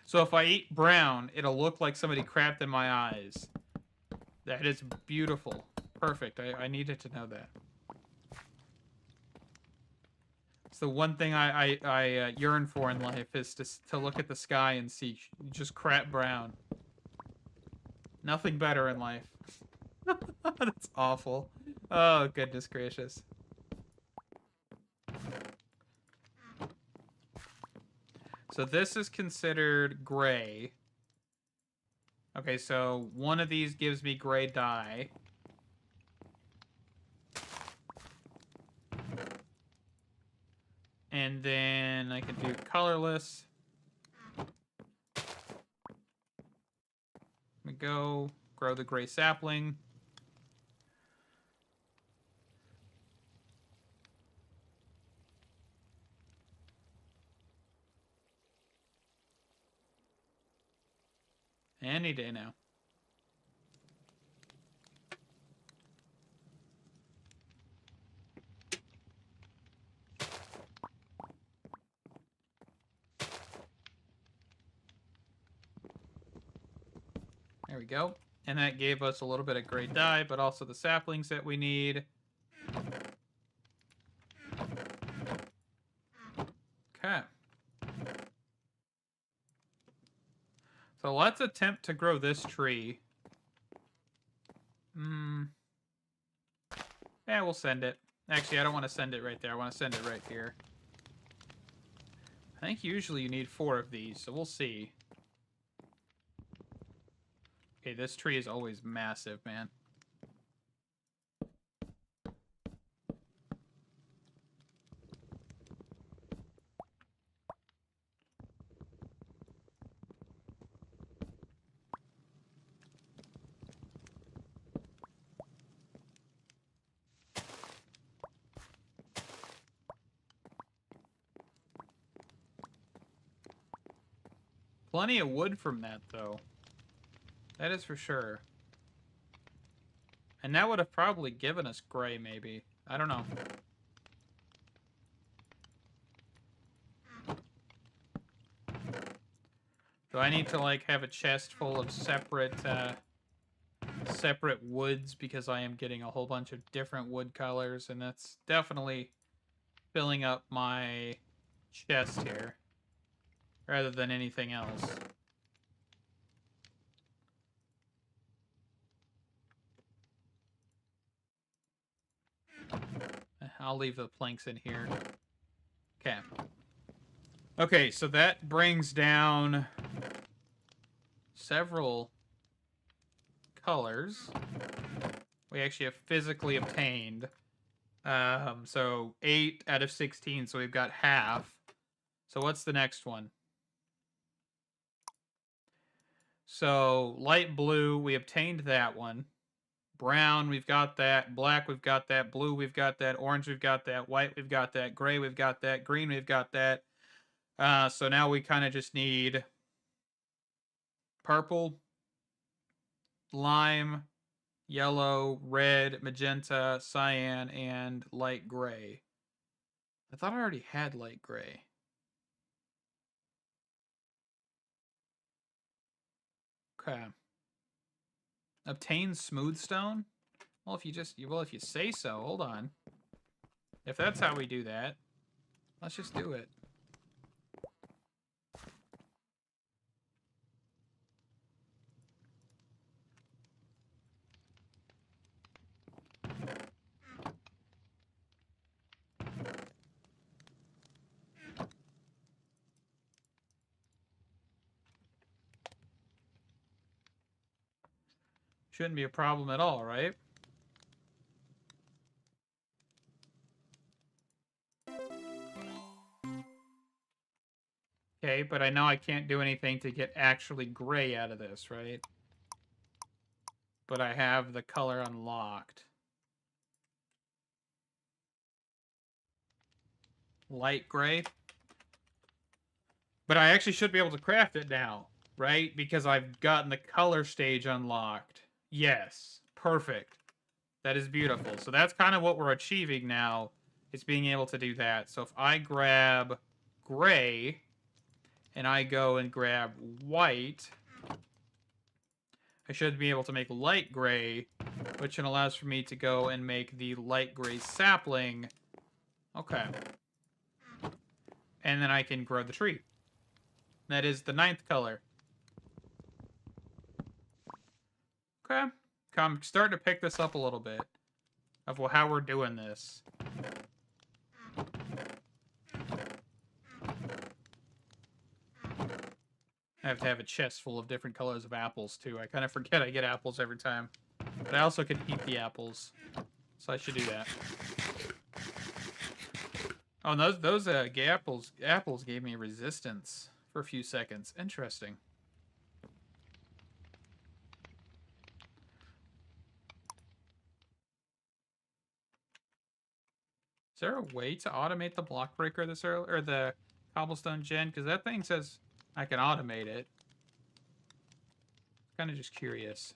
So if I eat brown, it'll look like somebody crapped in my eyes. That is beautiful. Perfect. I needed to know that. It's the one thing I yearn for in life is to look at the sky and see just crap brown. Nothing better in life. That's awful. Oh, goodness gracious. So this is considered gray. Okay, so one of these gives me gray dye. And then I can do colorless. Let me go grow the gray sapling. Any day now. There we go. And that gave us a little bit of gray dye, but also the saplings that we need. Okay. So let's attempt to grow this tree. Yeah, we'll send it. Actually, I don't want to send it right there. I want to send it right here. I think usually you need 4 of these, so we'll see. Okay, this tree is always massive, man. Plenty of wood from that, though. That is for sure. And that would have probably given us gray, maybe. I don't know. Do I need to, like, have a chest full of separate woods because I am getting a whole bunch of different wood colors, and that's definitely filling up my chest here. rather than anything else. I'll leave the planks in here. Okay. Okay, so that brings down several colors we actually have physically obtained. So 8 out of 16, so we've got half. So what's the next one? So light blue, we obtained that one. Brown, we've got that. Black, we've got that. Blue, we've got that. Orange, we've got that. White, we've got that. Gray, we've got that. Green, we've got that. So now we kind of just need purple, lime, yellow, red, magenta, cyan, and light gray. I thought I already had light gray. Okay. Obtain smooth stone? Well, if you say so, hold on. If that's how we do that, let's just do it. Shouldn't be a problem at all, right? Okay, but I know I can't do anything to get actually gray out of this, right? But I have the color unlocked. Light gray. But I actually should be able to craft it now, right? Because I've gotten the color stage unlocked. Yes, perfect. That is beautiful. So that's kind of what we're achieving now, is being able to do that. So if I grab gray, and I go and grab white, I should be able to make light gray, which allows for me to go and make the light gray sapling. Okay. And then I can grow the tree. That is the 9th color. Okay. I'm starting to pick this up a little bit of how we're doing this. I have to have a chest full of different colors of apples, too. I kind of forget I get apples every time. But I also can eat the apples. So I should do that. Oh, and those apples gave me resistance for a few seconds. Interesting. Is there a way to automate the block breaker this early, or the cobblestone gen? Because that thing says I can automate it. Kind of just curious.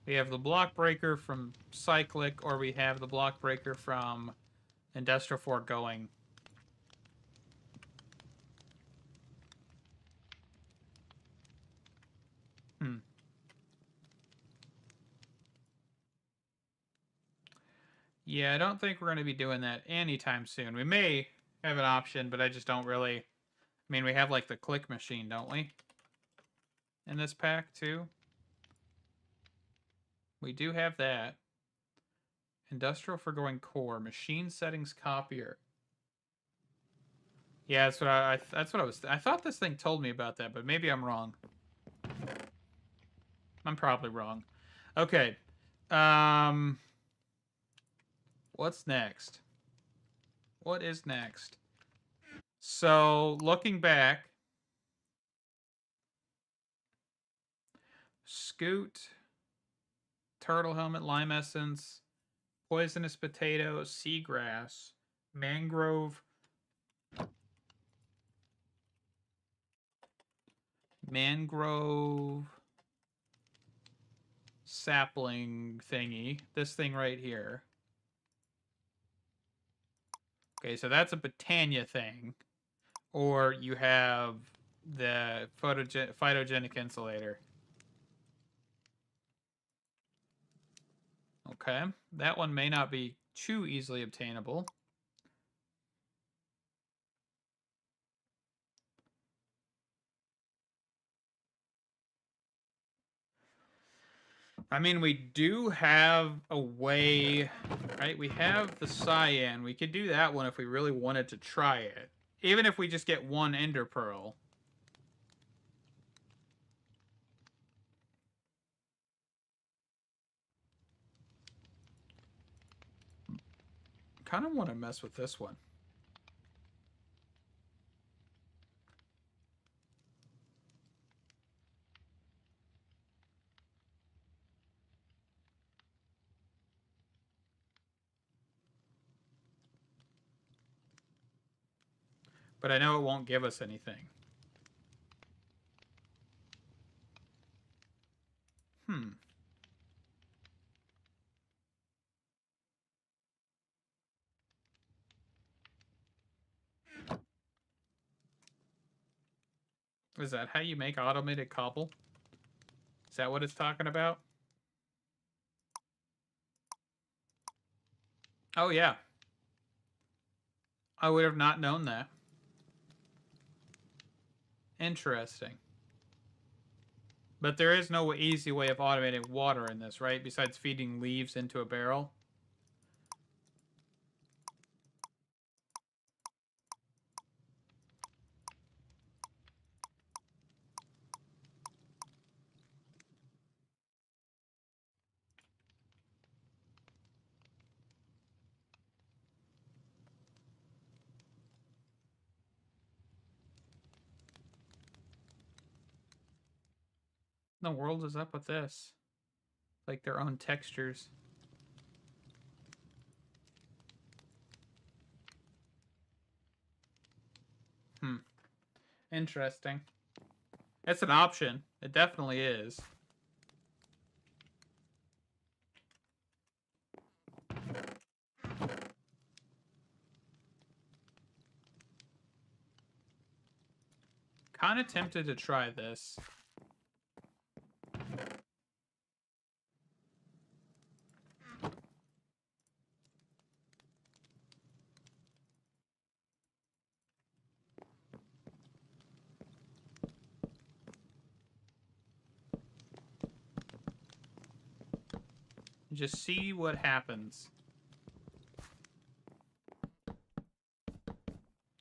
We have the block breaker from cyclic, or we have the block breaker from industrial foregoing. Yeah, I don't think we're going to be doing that anytime soon. We may have an option, but I just don't really... I mean, we have, like, the click machine, don't we? In this pack, too. We do have that. Industrial foregoing core. Machine settings copier. Yeah, that's what I was... I thought this thing told me about that, but maybe I'm wrong. I'm probably wrong. Okay. What's next? What is next? So, looking back, Scoot, turtle helmet, lime essence, poisonous potato, seagrass, mangrove, sapling thingy. This thing right here. Okay, so that's a Botania thing. Or you have the phytogenic insulator. Okay, that one may not be too easily obtainable. I mean, we do have a way, right? We have the cyan. We could do that one if we really wanted to try it. Even if we just get one ender pearl. Kind of want to mess with this one. But I know it won't give us anything. Is that how you make automated cobble? Is that what it's talking about? Oh, yeah. I would have not known that. Interesting. But there is no easy way of automating water in this, right? Besides feeding leaves into a barrel. The world is up with this. Like their own textures. Interesting. It's an option. It definitely is. Kind of tempted to try this. Just see what happens.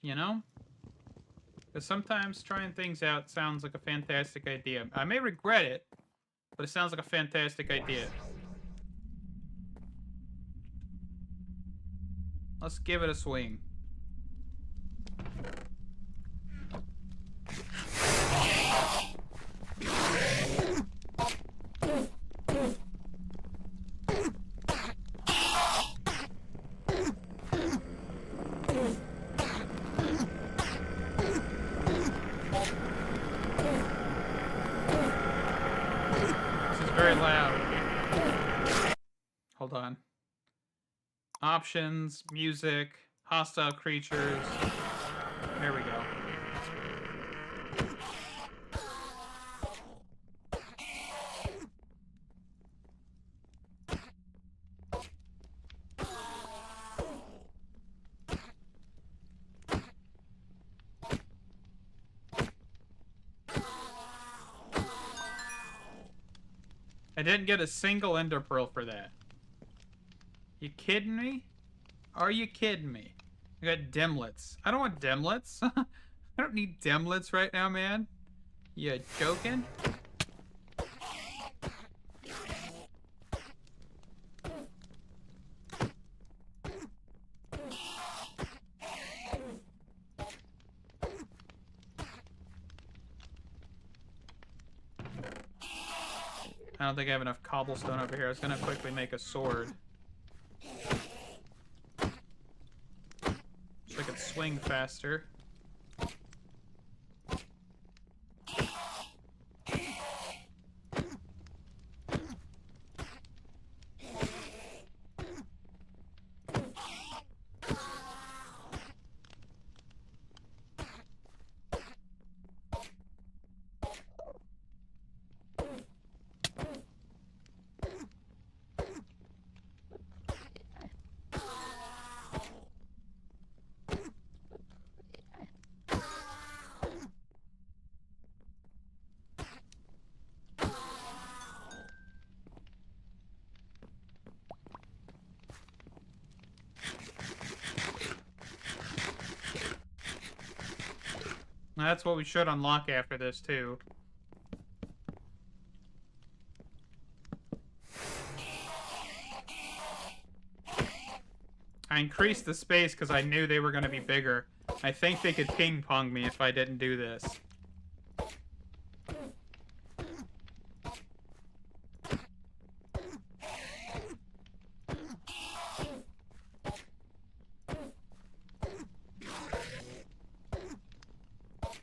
You know? Because sometimes trying things out sounds like a fantastic idea. I may regret it, but it sounds like a fantastic idea. Let's give it a swing. Hold on. Options, music, hostile creatures. There we go. I didn't get a single ender pearl for that. You kidding me? Are you kidding me? I got dimlets. I don't want dimlets. I don't need dimlets right now, man. You joking? I don't think I have enough cobblestone over here. I was gonna quickly make a sword. So I could swing faster. That's what we should unlock after this, too. I increased the space because I knew they were going to be bigger. I think they could ping-pong me if I didn't do this.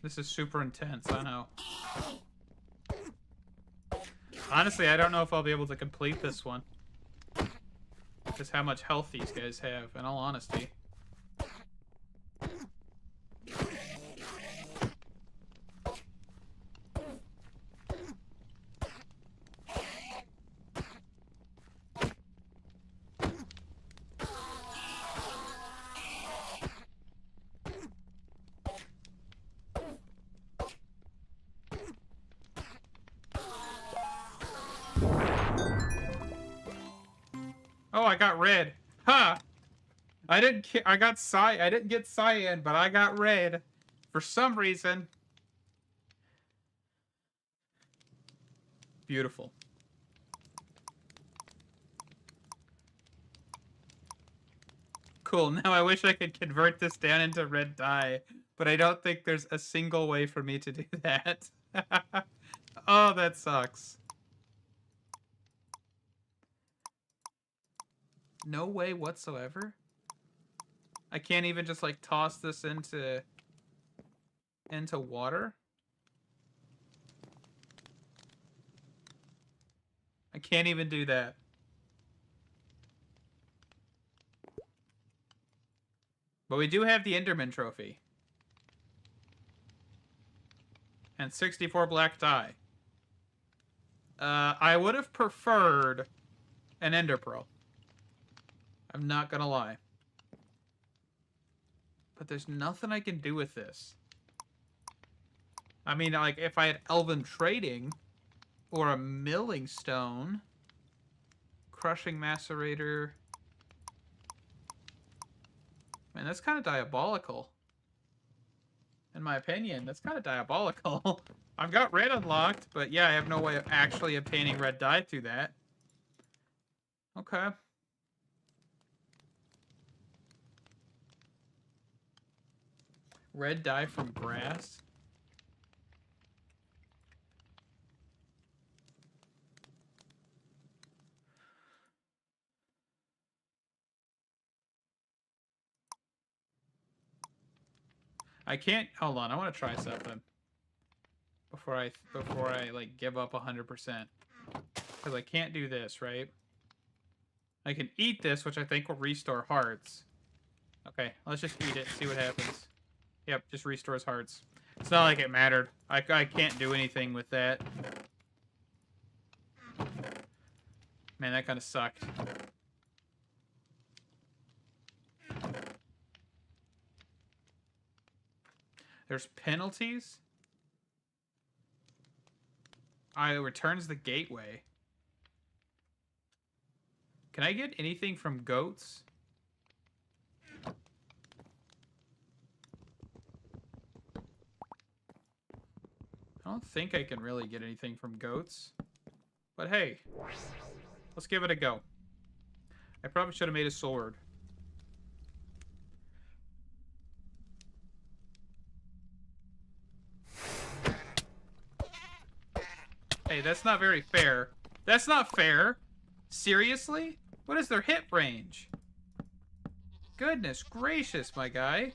This is super intense, I know. Honestly, I don't know if I'll be able to complete this one. Just how much health these guys have, in all honesty. Oh, I got red. Ha! Huh. I didn't get cyan, but I got red. For some reason. Beautiful. Cool. Now I wish I could convert this down into red dye, but I don't think there's a single way for me to do that. Oh, that sucks. No way whatsoever? I can't even just, like, toss this into water? I can't even do that. But we do have the Enderman trophy. And 64 black dye. I would have preferred an Ender Pearl. I'm not gonna lie. But there's nothing I can do with this. I mean, like, if I had Elven Trading, or a Milling Stone, Crushing Macerator. Man, that's kind of diabolical. In my opinion, that's kind of diabolical. I've got red unlocked, but yeah, I have no way of actually obtaining red dye through that. Okay. Red dye from grass? I can't... Hold on, I want to try something. Before I like, give up 100%. Because I can't do this, right? I can eat this, which I think will restore hearts. Okay, let's just eat it, see what happens. Yep, just restores hearts. It's not like it mattered. I can't do anything with that. Man, that kind of sucked. There's penalties? It returns the gateway. Can I get anything from goats? I don't think I can really get anything from goats. But hey, let's give it a go. I probably should have made a sword. Hey, that's not very fair. That's not fair. Seriously? What is their hit range? Goodness gracious, my guy.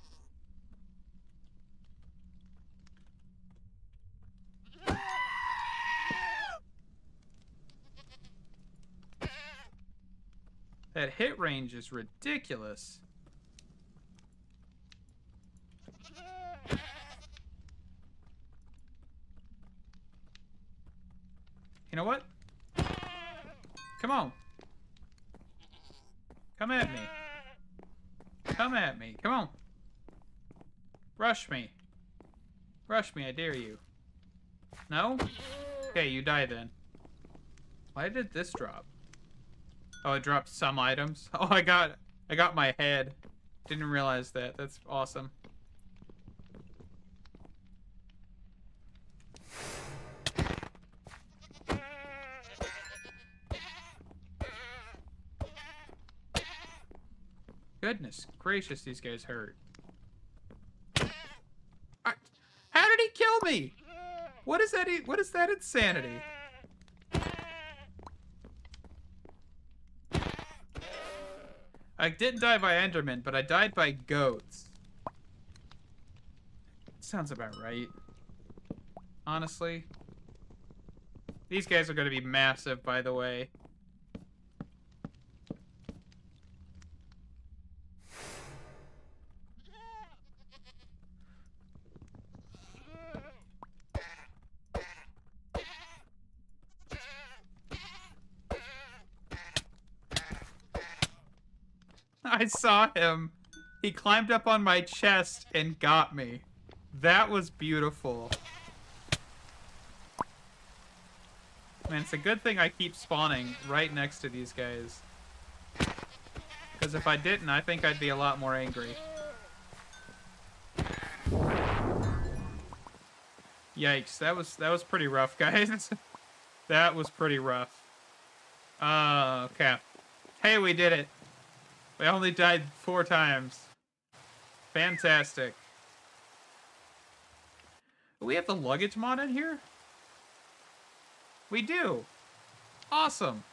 That hit range is ridiculous. You know what? Come on. Come at me. Come at me. Come on. Rush me. Rush me, I dare you. No? Okay, you die then. Why did this drop? Oh, it dropped some items. Oh, I got my head. Didn't realize that. That's awesome. Goodness gracious, these guys hurt. How did he kill me? What is that? What is that insanity? I didn't die by Enderman, but I died by goats. Sounds about right. Honestly. These guys are going to be massive, by the way. I saw him. He climbed up on my chest and got me. That was beautiful. Man, it's a good thing I keep spawning right next to these guys. Because if I didn't, I think I'd be a lot more angry. Yikes, that was pretty rough, guys. That was pretty rough. Okay. Hey, we did it. We only died 4 times. Fantastic. Do we have the luggage mod in here? We do. Awesome.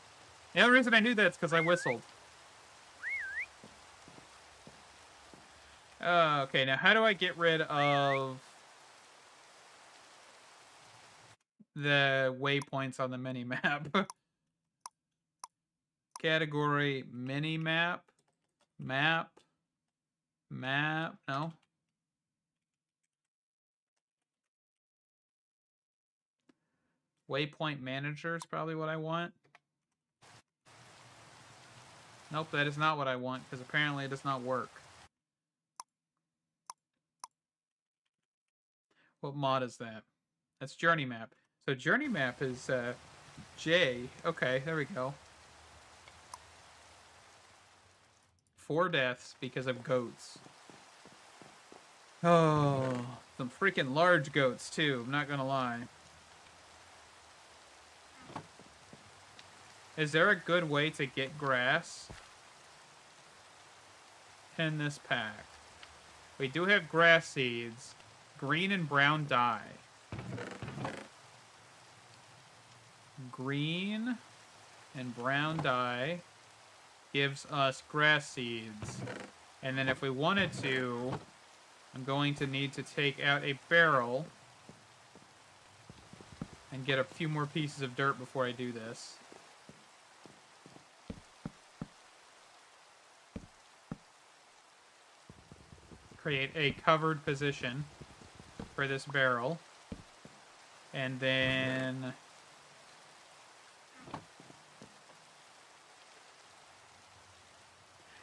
The only reason I knew that is because I whistled. Okay, now how do I get rid of the waypoints on the mini-map? Category mini-map. Map. No. Waypoint manager is probably what I want. Nope, that is not what I want, because apparently it does not work. What mod is that? That's journey map. So journey map is J. Okay, there we go. 4 deaths because of goats. Oh, some freaking large goats too, I'm not gonna lie. Is there a good way to get grass in this pack? We do have grass seeds. Green and brown dye. Green and brown dye gives us grass seeds. And then if we wanted to, I'm going to need to take out a barrel and get a few more pieces of dirt before I do this. Create a covered position for this barrel. And then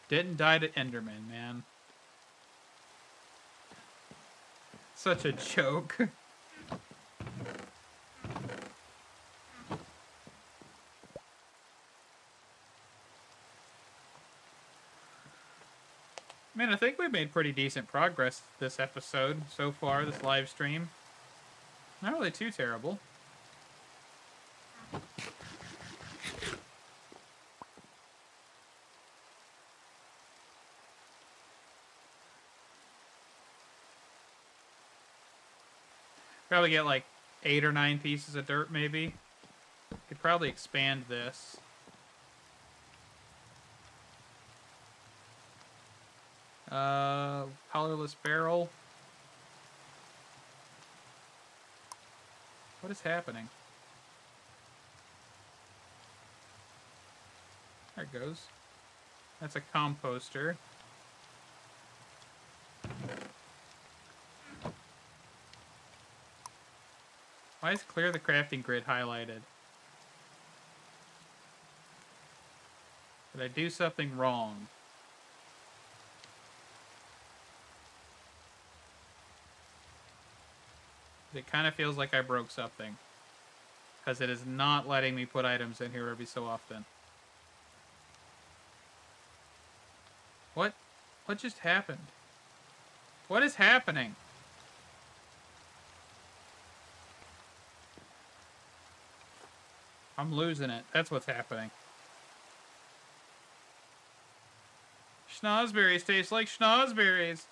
didn't die to Enderman, man. Such a joke. Man, I think we made pretty decent progress this episode so far, this live stream. Not really too terrible. Probably get like 8 or 9 pieces of dirt, maybe. Could probably expand this. Colorless barrel. What is happening? There it goes. That's a composter. Why is clear the crafting grid highlighted? Did I do something wrong? It kind of feels like I broke something. Because it is not letting me put items in here every so often. What? What just happened? What is happening? I'm losing it. That's what's happening. Schnozberries taste like schnozberries.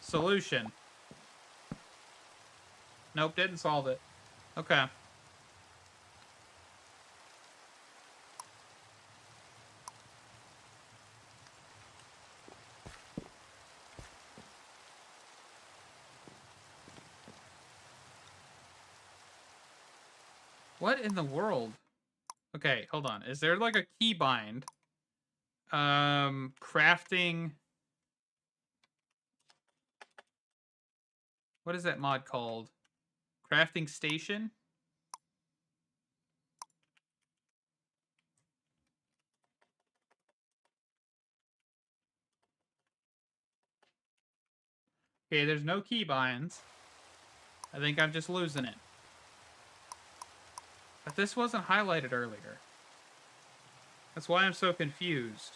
Solution. Nope, didn't solve it. Okay. What in the world? Okay, hold on. Is there like a keybind? Crafting. What is that mod called? Crafting station? Okay, there's no keybinds. I think I'm just losing it. But this wasn't highlighted earlier. That's why I'm so confused.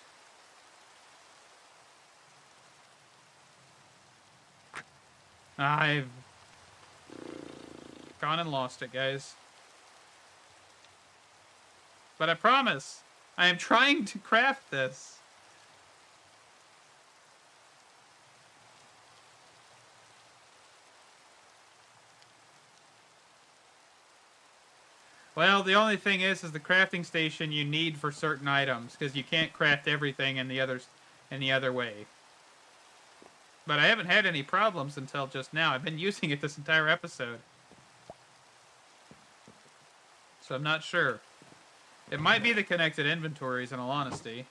I've gone and lost it, guys. But I promise, I am trying to craft this. Well, the only thing is the crafting station you need for certain items, because you can't craft everything in the other way. But I haven't had any problems until just now. I've been using it this entire episode. So I'm not sure. It might be the connected inventories, in all honesty.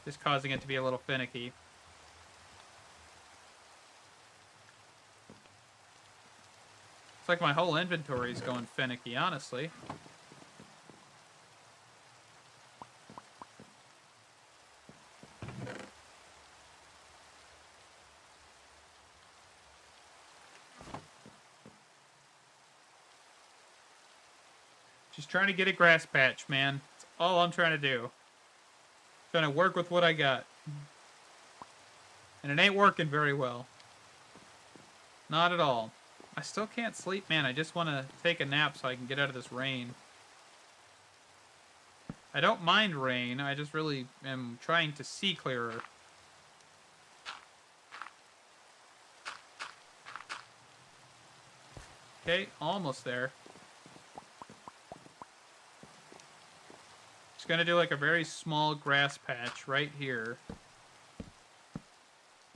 Just causing it to be a little finicky. It's like my whole inventory is going finicky, honestly. Just trying to get a grass patch, man. That's all I'm trying to do. Trying to work with what I got. And it ain't working very well. Not at all. I still can't sleep, man. I just want to take a nap so I can get out of this rain. I don't mind rain. I just really am trying to see clearer. Okay, almost there. Just gonna do like a very small grass patch right here.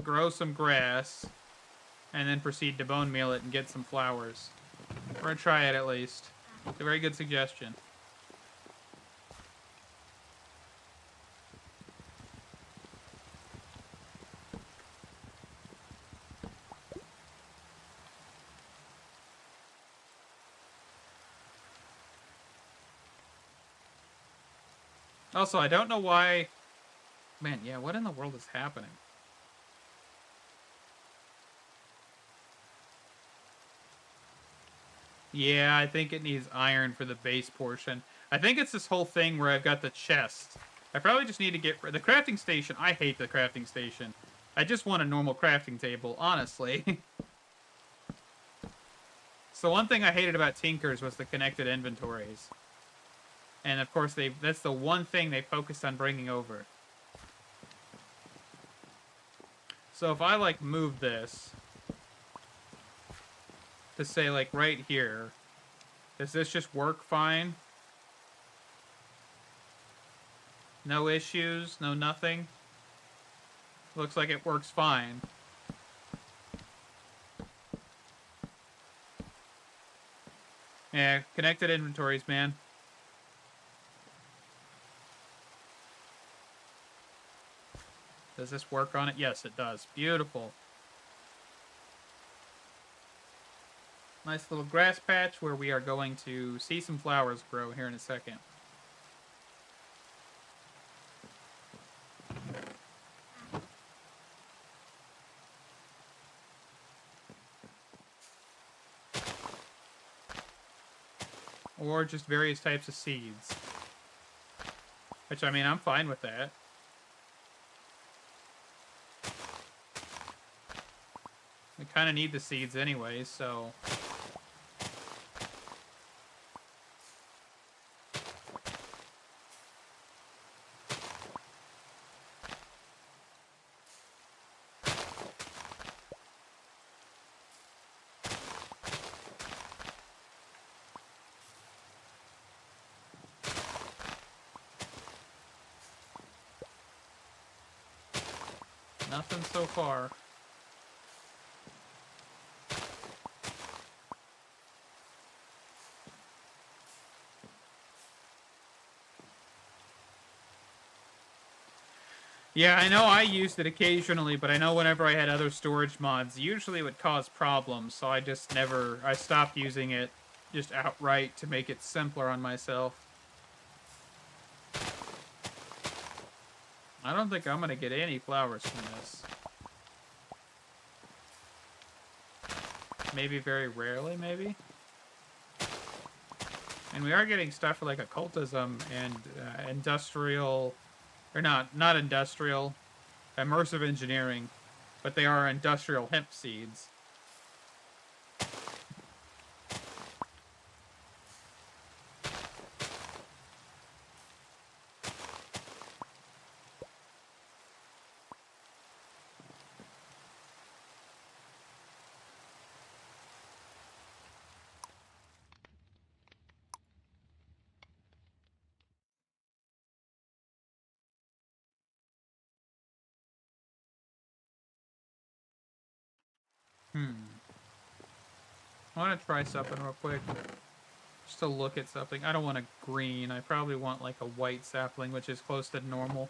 Grow some grass. And then proceed to bone meal it and get some flowers. We're gonna try it at least. It's a very good suggestion. Also, I don't know why... Man, yeah, what in the world is happening? Yeah, I think it needs iron for the base portion. I think it's this whole thing where I've got the chest. I probably just need to get... The crafting station, I hate the crafting station. I just want a normal crafting table, honestly. So one thing I hated about Tinker's was the connected inventories. And of course, that's the one thing they focused on bringing over. So if I, like, move this... to say, like, right here, does this just work fine? No issues, no nothing? Looks like it works fine. Yeah, connected inventories, man. Does this work on it? Yes, it does. Beautiful. Nice little grass patch where we are going to see some flowers grow here in a second. Or just various types of seeds. Which, I mean, I'm fine with that. We kind of need the seeds anyway, so... Nothing so far. Yeah, I know I used it occasionally, but I know whenever I had other storage mods, usually it would cause problems, so I just never... I stopped using it just outright to make it simpler on myself. I don't think I'm going to get any flowers from this. Maybe very rarely, maybe? And we are getting stuff for, like, occultism and industrial... Or not industrial. Immersive engineering. But they are industrial hemp seeds. I want to try something real quick. Just to look at something. I don't want a green. I probably want like a white sapling, which is close to normal.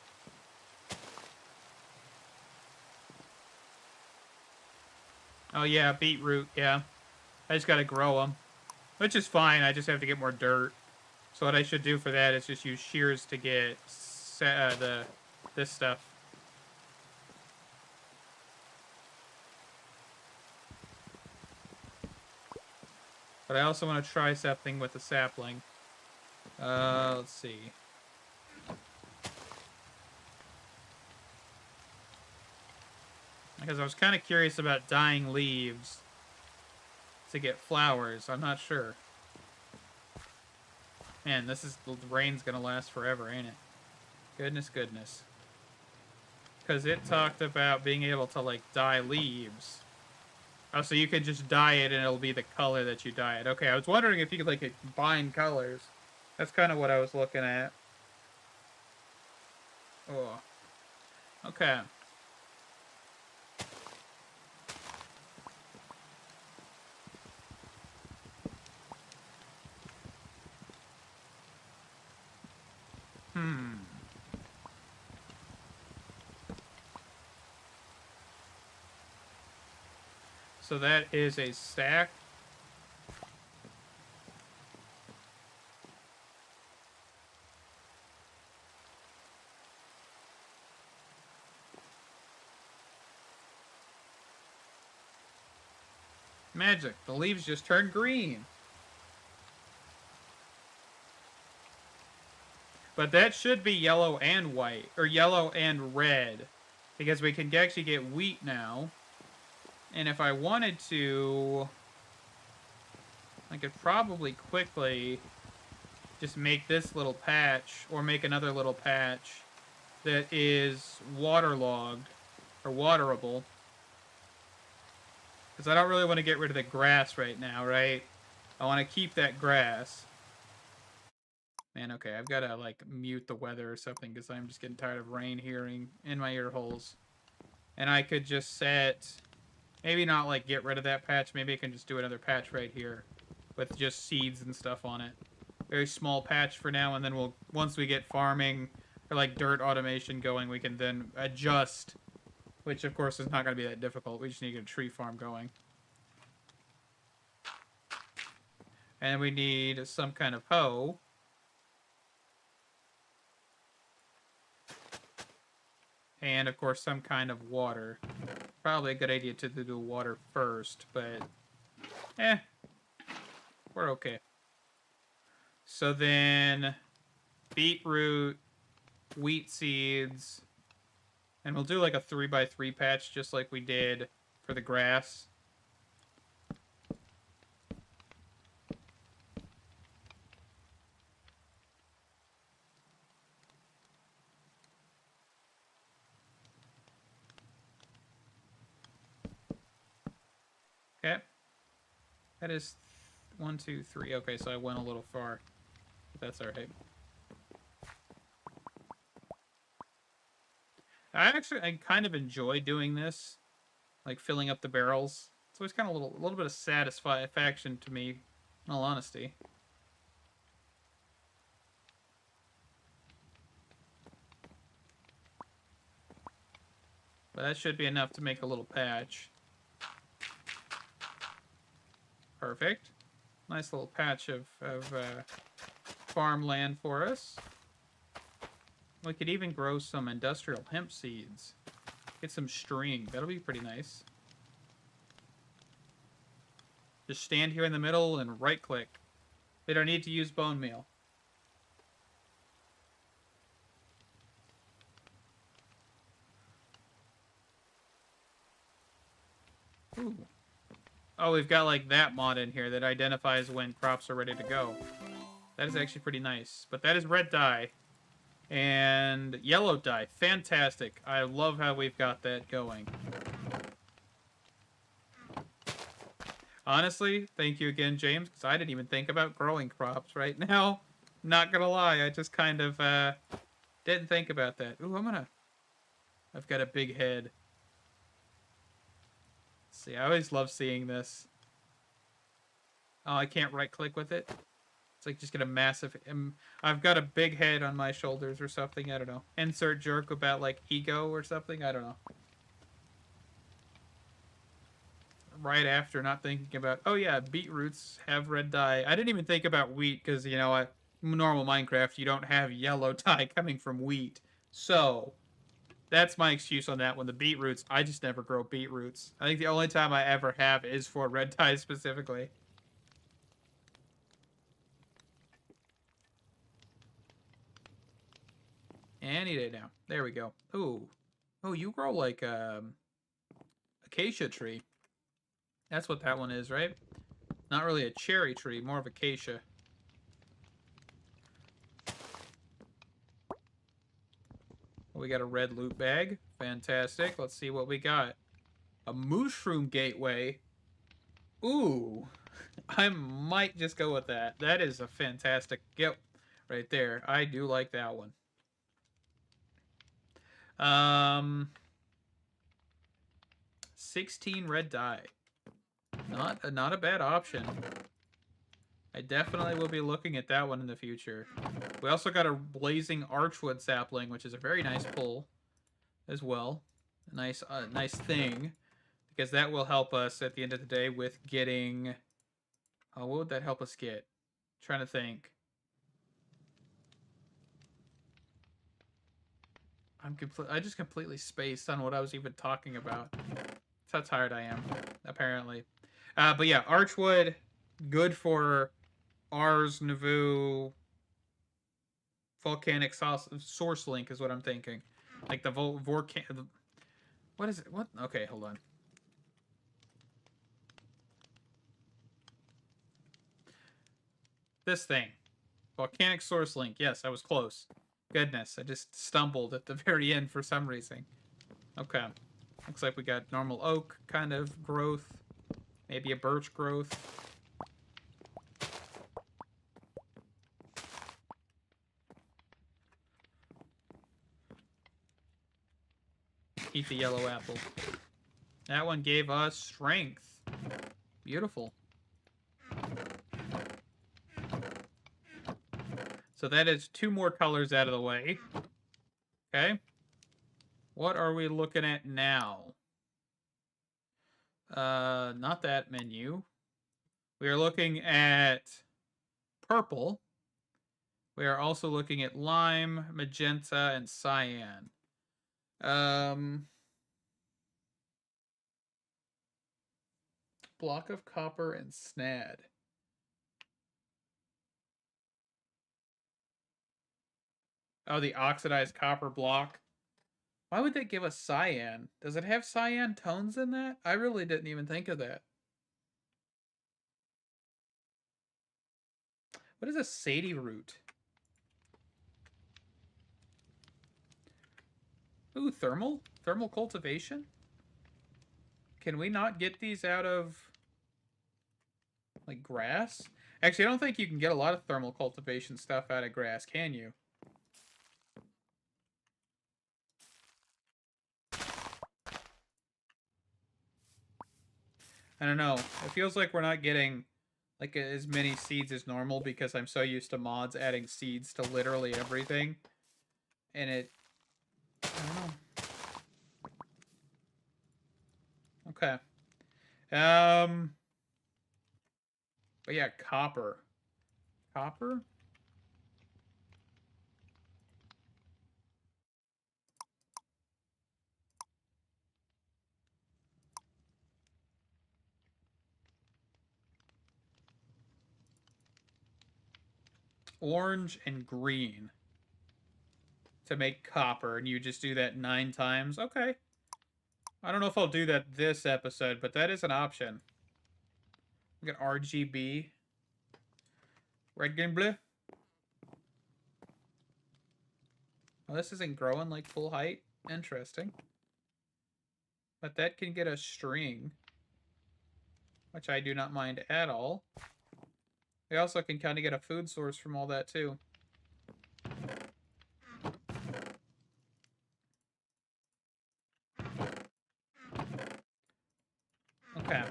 Oh yeah, beetroot, yeah. I just gotta grow them. Which is fine, I just have to get more dirt. So what I should do for that is just use shears to get this stuff. But I also want to try something with the sapling. Let's see. Because I was kind of curious about dyeing leaves to get flowers. I'm not sure. Man, the rain's gonna last forever, ain't it? Goodness. Because it talked about being able to, like, dye leaves. Oh, so you could just dye it and it'll be the color that you dye it. Okay, I was wondering if you could, like, combine colors. That's kind of what I was looking at. Oh. Okay. So that is a stack. Magic. The leaves just turned green. But that should be yellow and white. Or yellow and red. Because we can actually get wheat now. And if I wanted to... I could probably quickly just make this little patch. Or make another little patch that is waterlogged. Or waterable. Because I don't really want to get rid of the grass right now, right? I want to keep that grass. Man, okay, I've got to, like, mute the weather or something because I'm just getting tired of rain hearing in my ear holes. And I could just set... Maybe not, like, get rid of that patch. Maybe I can just do another patch right here with just seeds and stuff on it. Very small patch for now, and then we'll... Once we get farming or, like, dirt automation going, we can then adjust. Which, of course, is not going to be that difficult. We just need to get a tree farm going. And we need some kind of hoe. And, of course, some kind of water. Probably a good idea to do water first, but... we're okay. So then... beetroot, wheat seeds... And we'll do like a 3x3 patch, just like we did for the grass. Okay. That is 1, 2, 3. Okay, so I went a little far. But that's alright. I kind of enjoy doing this, like filling up the barrels. It's always kind of a little bit of satisfaction to me, in all honesty. But that should be enough to make a little patch. Perfect. Nice little patch of farmland for us. We could even grow some industrial hemp seeds. Get some string. That'll be pretty nice. Just stand here in the middle and right-click. We don't need to use bone meal. Ooh. Oh, we've got like that mod in here that identifies when crops are ready to go. That is actually pretty nice. But that is red dye. And yellow dye. Fantastic. I love how we've got that going. Honestly, thank you again, James, because I didn't even think about growing crops right now. Not gonna lie, I just kind of didn't think about that. Ooh, I've got a big head. See, I always love seeing this. Oh, I can't right-click with it. It's like just get a massive... I've got a big head on my shoulders or something. I don't know. Insert joke about, like, ego or something. I don't know. Right after not thinking about... Oh, yeah, beetroots have red dye. I didn't even think about wheat because, you know, normal Minecraft, you don't have yellow dye coming from wheat. So... that's my excuse on that one. The beetroots, I just never grow beetroots. I think the only time I ever have is for red dye specifically. Any day now. There we go. Ooh. Oh, you grow like acacia tree. That's what that one is, right? Not really a cherry tree, more of acacia. We got a red loot bag. Fantastic. Let's see what we got. A mushroom gateway. Ooh. I might just go with that. That is a fantastic get right there. I do like that one. 16 red dye. Not a bad option. I definitely will be looking at that one in the future. We also got a blazing archwood sapling, which is a very nice pull as well. A nice thing, because that will help us at the end of the day with getting... Oh, what would that help us get? I'm trying to think. I just completely spaced on what I was even talking about. That's how tired I am, apparently. But yeah, archwood, good for Ars Nouveau volcanic source link is what I'm thinking. Like the what is it? What? Okay, hold on. This thing. Volcanic source link. Yes, I was close. Goodness, I just stumbled at the very end for some reason. Okay. Looks like we got normal oak kind of growth. Maybe a birch growth. Eat the yellow apple. That one gave us strength. Beautiful. So that is 2 more colors out of the way. Okay. What are we looking at now? Not that menu. We are looking at purple. We are also looking at lime, magenta, and cyan. Block of copper and snad. Oh, the oxidized copper block. Why would that give us cyan? Does it have cyan tones in that? I really didn't even think of that. What is a sadie root? Ooh, thermal? Thermal cultivation? Can we not get these out of, like, grass? Actually, I don't think you can get a lot of thermal cultivation stuff out of grass, can you? I don't know. It feels like we're not getting like as many seeds as normal because I'm so used to mods adding seeds to literally everything. And I don't know. Okay. But yeah, copper. Copper? Orange and green to make copper, and you just do that 9 times. Okay. I don't know if I'll do that this episode, but that is an option. We got RGB. Red, green, blue. Well, this isn't growing like full height. Interesting. But that can get a string, which I do not mind at all. We also can kind of get a food source from all that, too. Okay.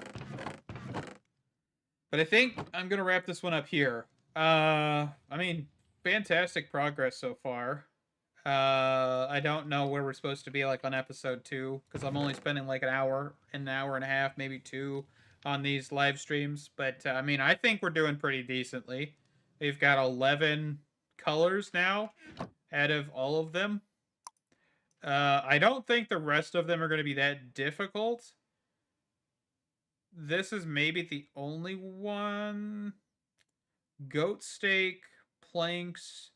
But I think I'm going to wrap this one up here. I mean, fantastic progress so far. I don't know where we're supposed to be, like, on episode 2, because I'm only spending, like, an hour and a half, maybe 2, on these live streams. But, I mean, I think we're doing pretty decently. We've got 11 colors now out of all of them. I don't think the rest of them are going to be that difficult. This is maybe the only one. Goat steak, planks,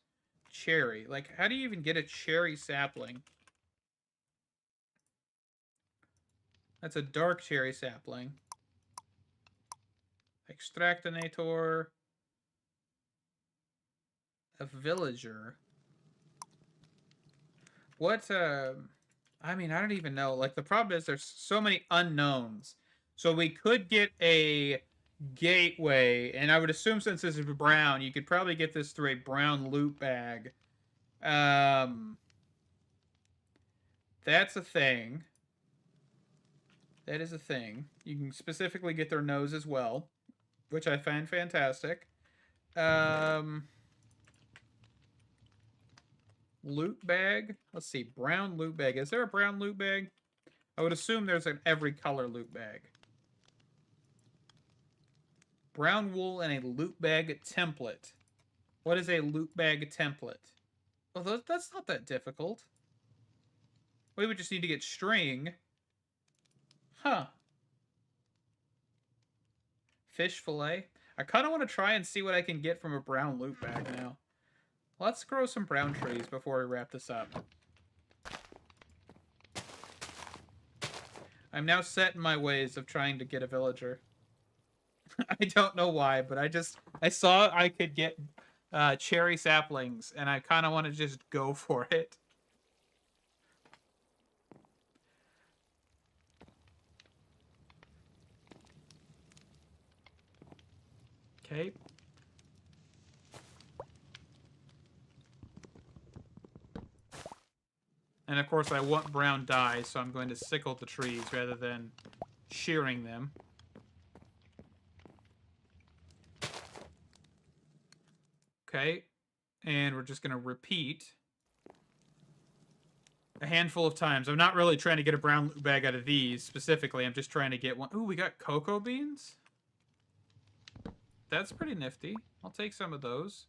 cherry. Like, how do you even get a cherry sapling? That's a dark cherry sapling. Extractinator. A villager. What, I mean, I don't even know. Like, the problem is there's so many unknowns. So we could get a gateway, and I would assume since this is brown, you could probably get this through a brown loot bag. That's a thing. That is a thing. You can specifically get their nose as well, which I find fantastic. Loot bag. Let's see. Brown loot bag. Is there a brown loot bag? I would assume there's an every color loot bag. Brown wool and a loot bag template. What is a loot bag template? Well, that's not that difficult. We would just need to get string. Huh. Fish fillet. I kind of want to try and see what I can get from a brown loot bag now. Let's grow some brown trees before we wrap this up. I'm now set in my ways of trying to get a villager. I don't know why, but I saw I could get cherry saplings, and I kind of want to just go for it. Okay. And of course I want brown dye, so I'm going to sickle the trees rather than shearing them. Okay. And we're just going to repeat a handful of times. I'm not really trying to get a brown loot bag out of these specifically. I'm just trying to get one. Ooh, we got cocoa beans? That's pretty nifty. I'll take some of those.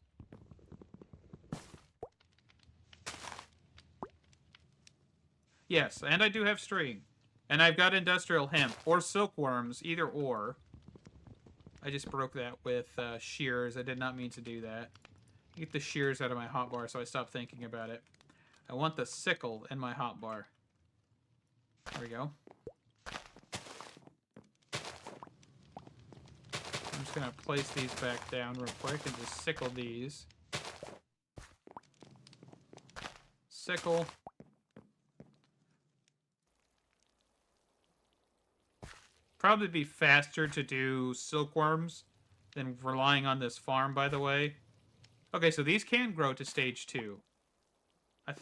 Yes, and I do have string. And I've got industrial hemp. Or silkworms, either or. I just broke that with shears. I did not mean to do that. Get the shears out of my hotbar so I stop thinking about it. I want the sickle in my hotbar. There we go. I'm just going to place these back down real quick and just sickle these. Sickle. Probably be faster to do silkworms than relying on this farm, by the way. Okay, so these can grow to stage 2.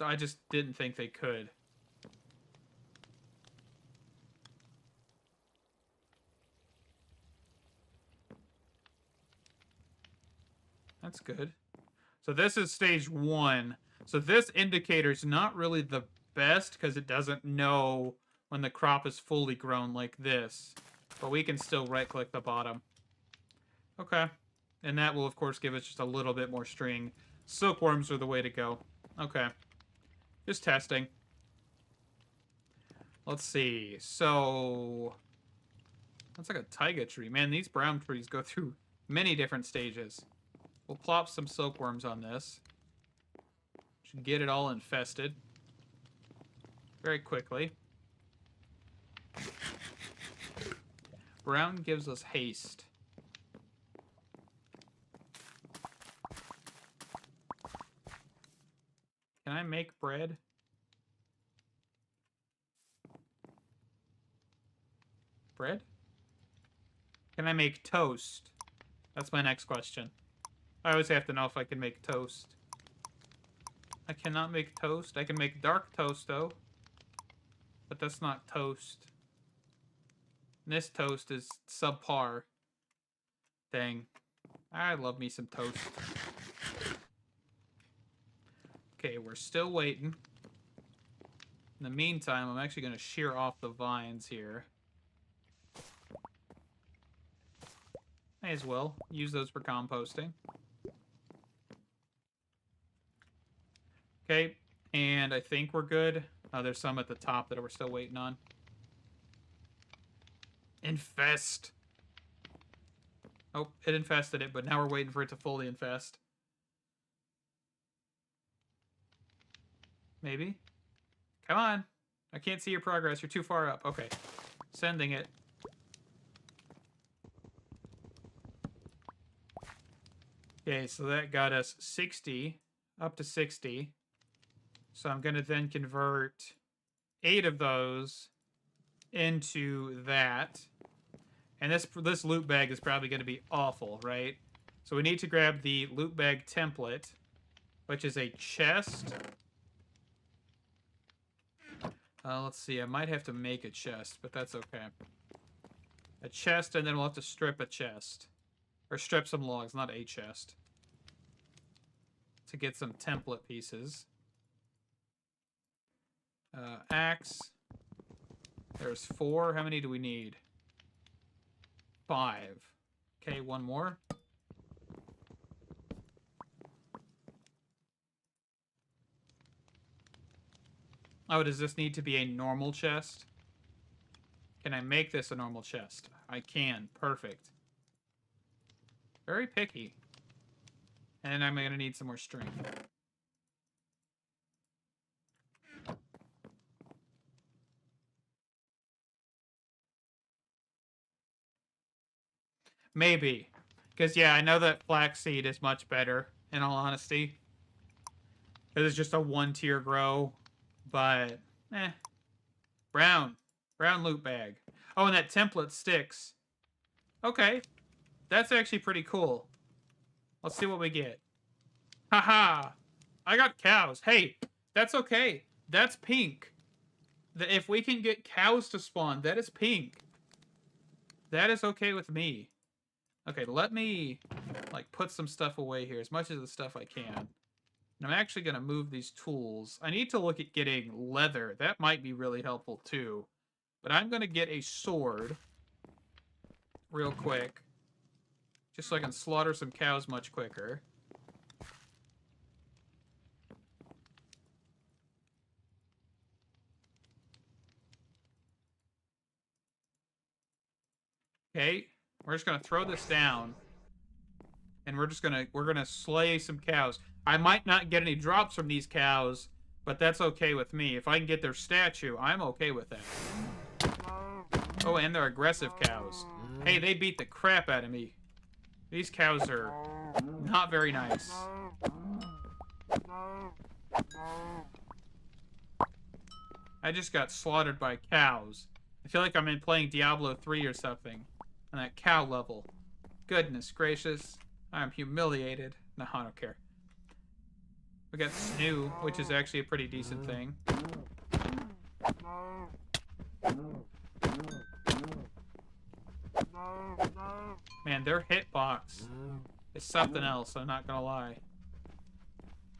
I just didn't think they could. That's good. So this is stage 1. So this indicator's not really the best because it doesn't know when the crop is fully grown like this. But we can still right-click the bottom. Okay. And that will, of course, give us just a little bit more string. Silkworms are the way to go. Okay. Just testing. Let's see. So... that's like a taiga tree. Man, these brown trees go through many different stages. We'll plop some silkworms on this. Should get it all infested. Very quickly. Brown gives us haste. Can I make bread? Bread? Can I make toast? That's my next question. I always have to know if I can make toast. I cannot make toast. I can make dark toast, though. But that's not toast. And this toast is subpar. Dang. I love me some toast. Okay, we're still waiting. In the meantime, I'm actually going to shear off the vines here. May as well use those for composting. Okay, and I think we're good. Oh, there's some at the top that we're still waiting on. Infest. Oh, it infested it, but now we're waiting for it to fully infest. Maybe. Come on. I can't see your progress. You're too far up. Okay. Sending it. Okay, so that got us 60. Up to 60. So I'm going to then convert 8 of those into that. And this loot bag is probably going to be awful, right? So we need to grab the loot bag template, which is a chest. Let's see, I might have to make a chest, but that's okay. A chest, and then we'll have to strip a chest. Or strip some logs, not a chest. To get some template pieces. Axe. There's 4. How many do we need? 5. Okay, one more. Oh, does this need to be a normal chest? Can I make this a normal chest? I can. Perfect. Very picky. And I'm going to need some more string. Maybe. Because, yeah, I know that flaxseed is much better, in all honesty. Because it's just a 1-tier grow. But, Brown. Brown loot bag. Oh, and that template sticks. Okay. That's actually pretty cool. Let's see what we get. Haha. I got cows. Hey, that's okay. That's pink. If we can get cows to spawn, that is pink. That is okay with me. Okay, let me, like, put some stuff away here. As much of the stuff I can. And I'm actually going to move these tools. I need to look at getting leather. That might be really helpful, too. But I'm going to get a sword. Real quick. Just so I can slaughter some cows much quicker. Okay. We're just going to throw this down. And we're going to slay some cows. I might not get any drops from these cows, but that's okay with me. If I can get their statue, I'm okay with that. Oh, and they're aggressive cows. Hey, they beat the crap out of me. These cows are not very nice. I just got slaughtered by cows. I feel like I'm playing Diablo 3 or something. On that cow level. Goodness gracious. I'm humiliated. No, I don't care. We got Snoo, which is actually a pretty decent thing. Man, their hitbox It's something else, I'm not gonna lie.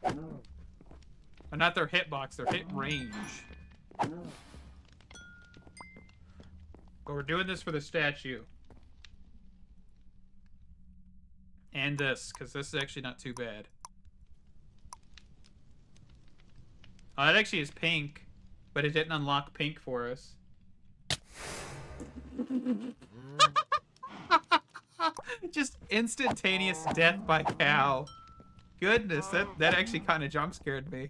Or not their hitbox, their hit range. But we're doing this for the statue. And this, because this is actually not too bad. Oh, that actually is pink, but it didn't unlock pink for us. Just instantaneous death by cow. Goodness, that actually kind of jump scared me.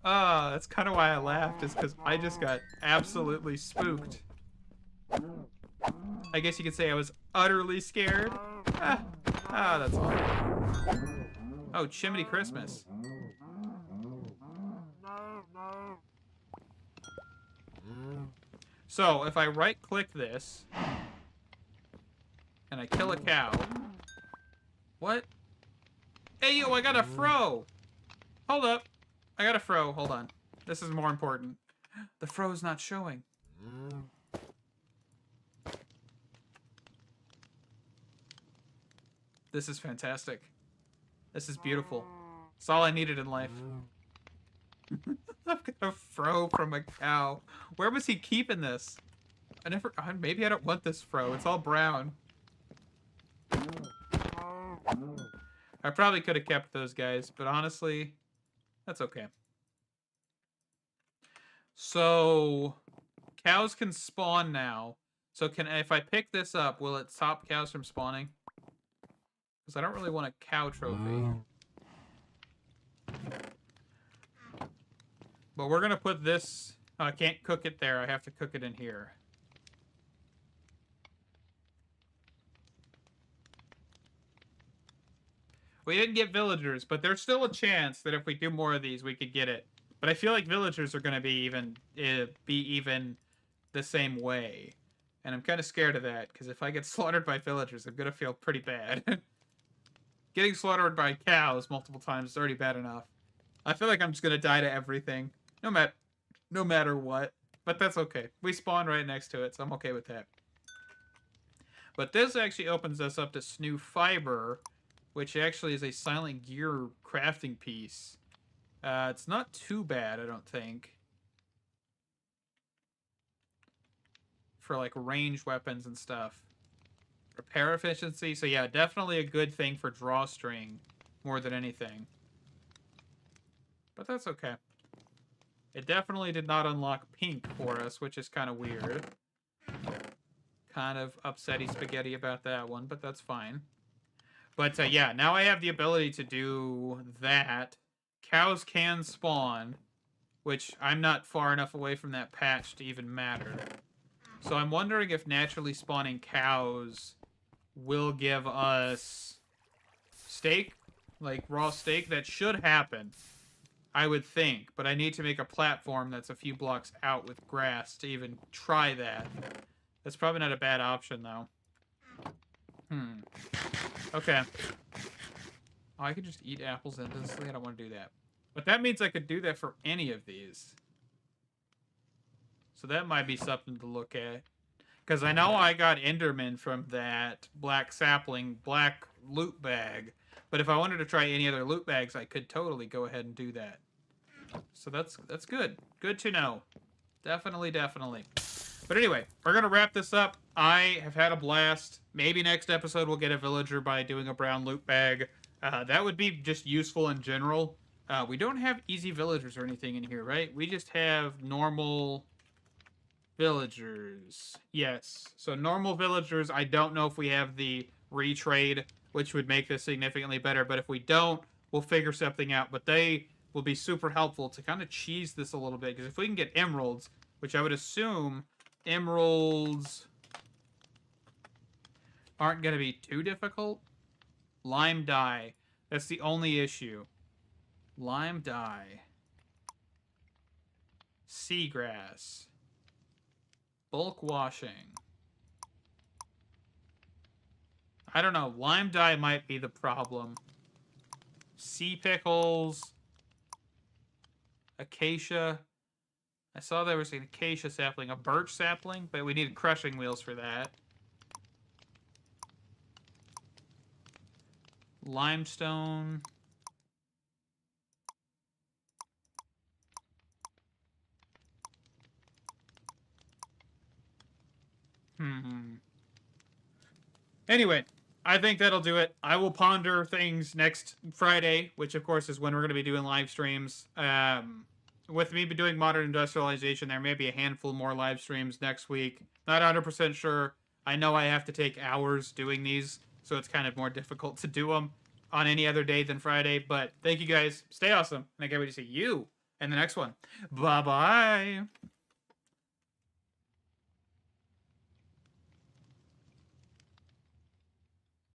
That's kind of why I laughed, is because I just got absolutely spooked. I guess you could say I was utterly scared. That's all. Oh, Chimney Christmas. So, if I right-click this, and I kill a cow... What? Hey, yo, I got a fro! Hold up. I got a fro. Hold on. This is more important. The fro's not showing. This is fantastic. This is beautiful. It's all I needed in life. I've got a fro from a cow. Where was he keeping this? Maybe I don't want this fro. It's all brown. I probably could have kept those guys, but honestly, that's okay. So, cows can spawn now. So if I pick this up, will it stop cows from spawning? Because I don't really want a cow trophy. But we're going to put this... I can't cook it there. I have to cook it in here. We didn't get villagers, but there's still a chance that if we do more of these, we could get it. But I feel like villagers are going to be even the same way. And I'm kind of scared of that, because if I get slaughtered by villagers, I'm going to feel pretty bad. Getting slaughtered by cows multiple times is already bad enough. I feel like I'm just going to die to everything. No matter what. But that's okay. We spawn right next to it, so I'm okay with that. But this actually opens us up to Snoo Fiber, which actually is a Silent Gear crafting piece. It's not too bad, I don't think. For, like, ranged weapons and stuff. Repair efficiency. So, yeah, definitely a good thing for drawstring more than anything. But that's okay. It definitely did not unlock pink for us, which is kind of weird. Kind of upsetty spaghetti about that one, but that's fine. But, yeah, now I have the ability to do that. Cows can spawn, which I'm not far enough away from that patch to even matter. So I'm wondering if naturally spawning cows will give us steak, like raw steak. That should happen, I would think. But I need to make a platform that's a few blocks out with grass to even try that. That's probably not a bad option, though. Okay. Oh, I could just eat apples endlessly. I don't want to do that. But that means I could do that for any of these. So that might be something to look at. Because I know I got Enderman from that black loot bag. But if I wanted to try any other loot bags, I could totally go ahead and do that. So that's good. Good to know. Definitely. But anyway, we're going to wrap this up. I have had a blast. Maybe next episode we'll get a villager by doing a brown loot bag. That would be just useful in general. We don't have easy villagers or anything in here, right? We just have normal villagers. Yes. So normal villagers, I don't know if we have the retrade, which would make this significantly better. But if we don't, we'll figure something out. But they will be super helpful to kind of cheese this a little bit. Because if we can get emeralds, which I would assume emeralds aren't going to be too difficult. Lime dye. That's the only issue. Lime dye. Seagrass. Bulk washing. I don't know. Lime dye might be the problem. Sea pickles. Acacia. I saw there was an acacia sapling. A birch sapling, but we needed crushing wheels for that. Limestone. Anyway, I think that'll do it. I will ponder things next Friday, which of course is when we're going to be doing live streams. With me doing modern industrialization, there may be a handful more live streams next week. Not 100% sure. I know I have to take hours doing these, so it's kind of more difficult to do them on any other day than Friday. But thank you guys. Stay awesome. And I can't wait to see you in the next one. Bye bye.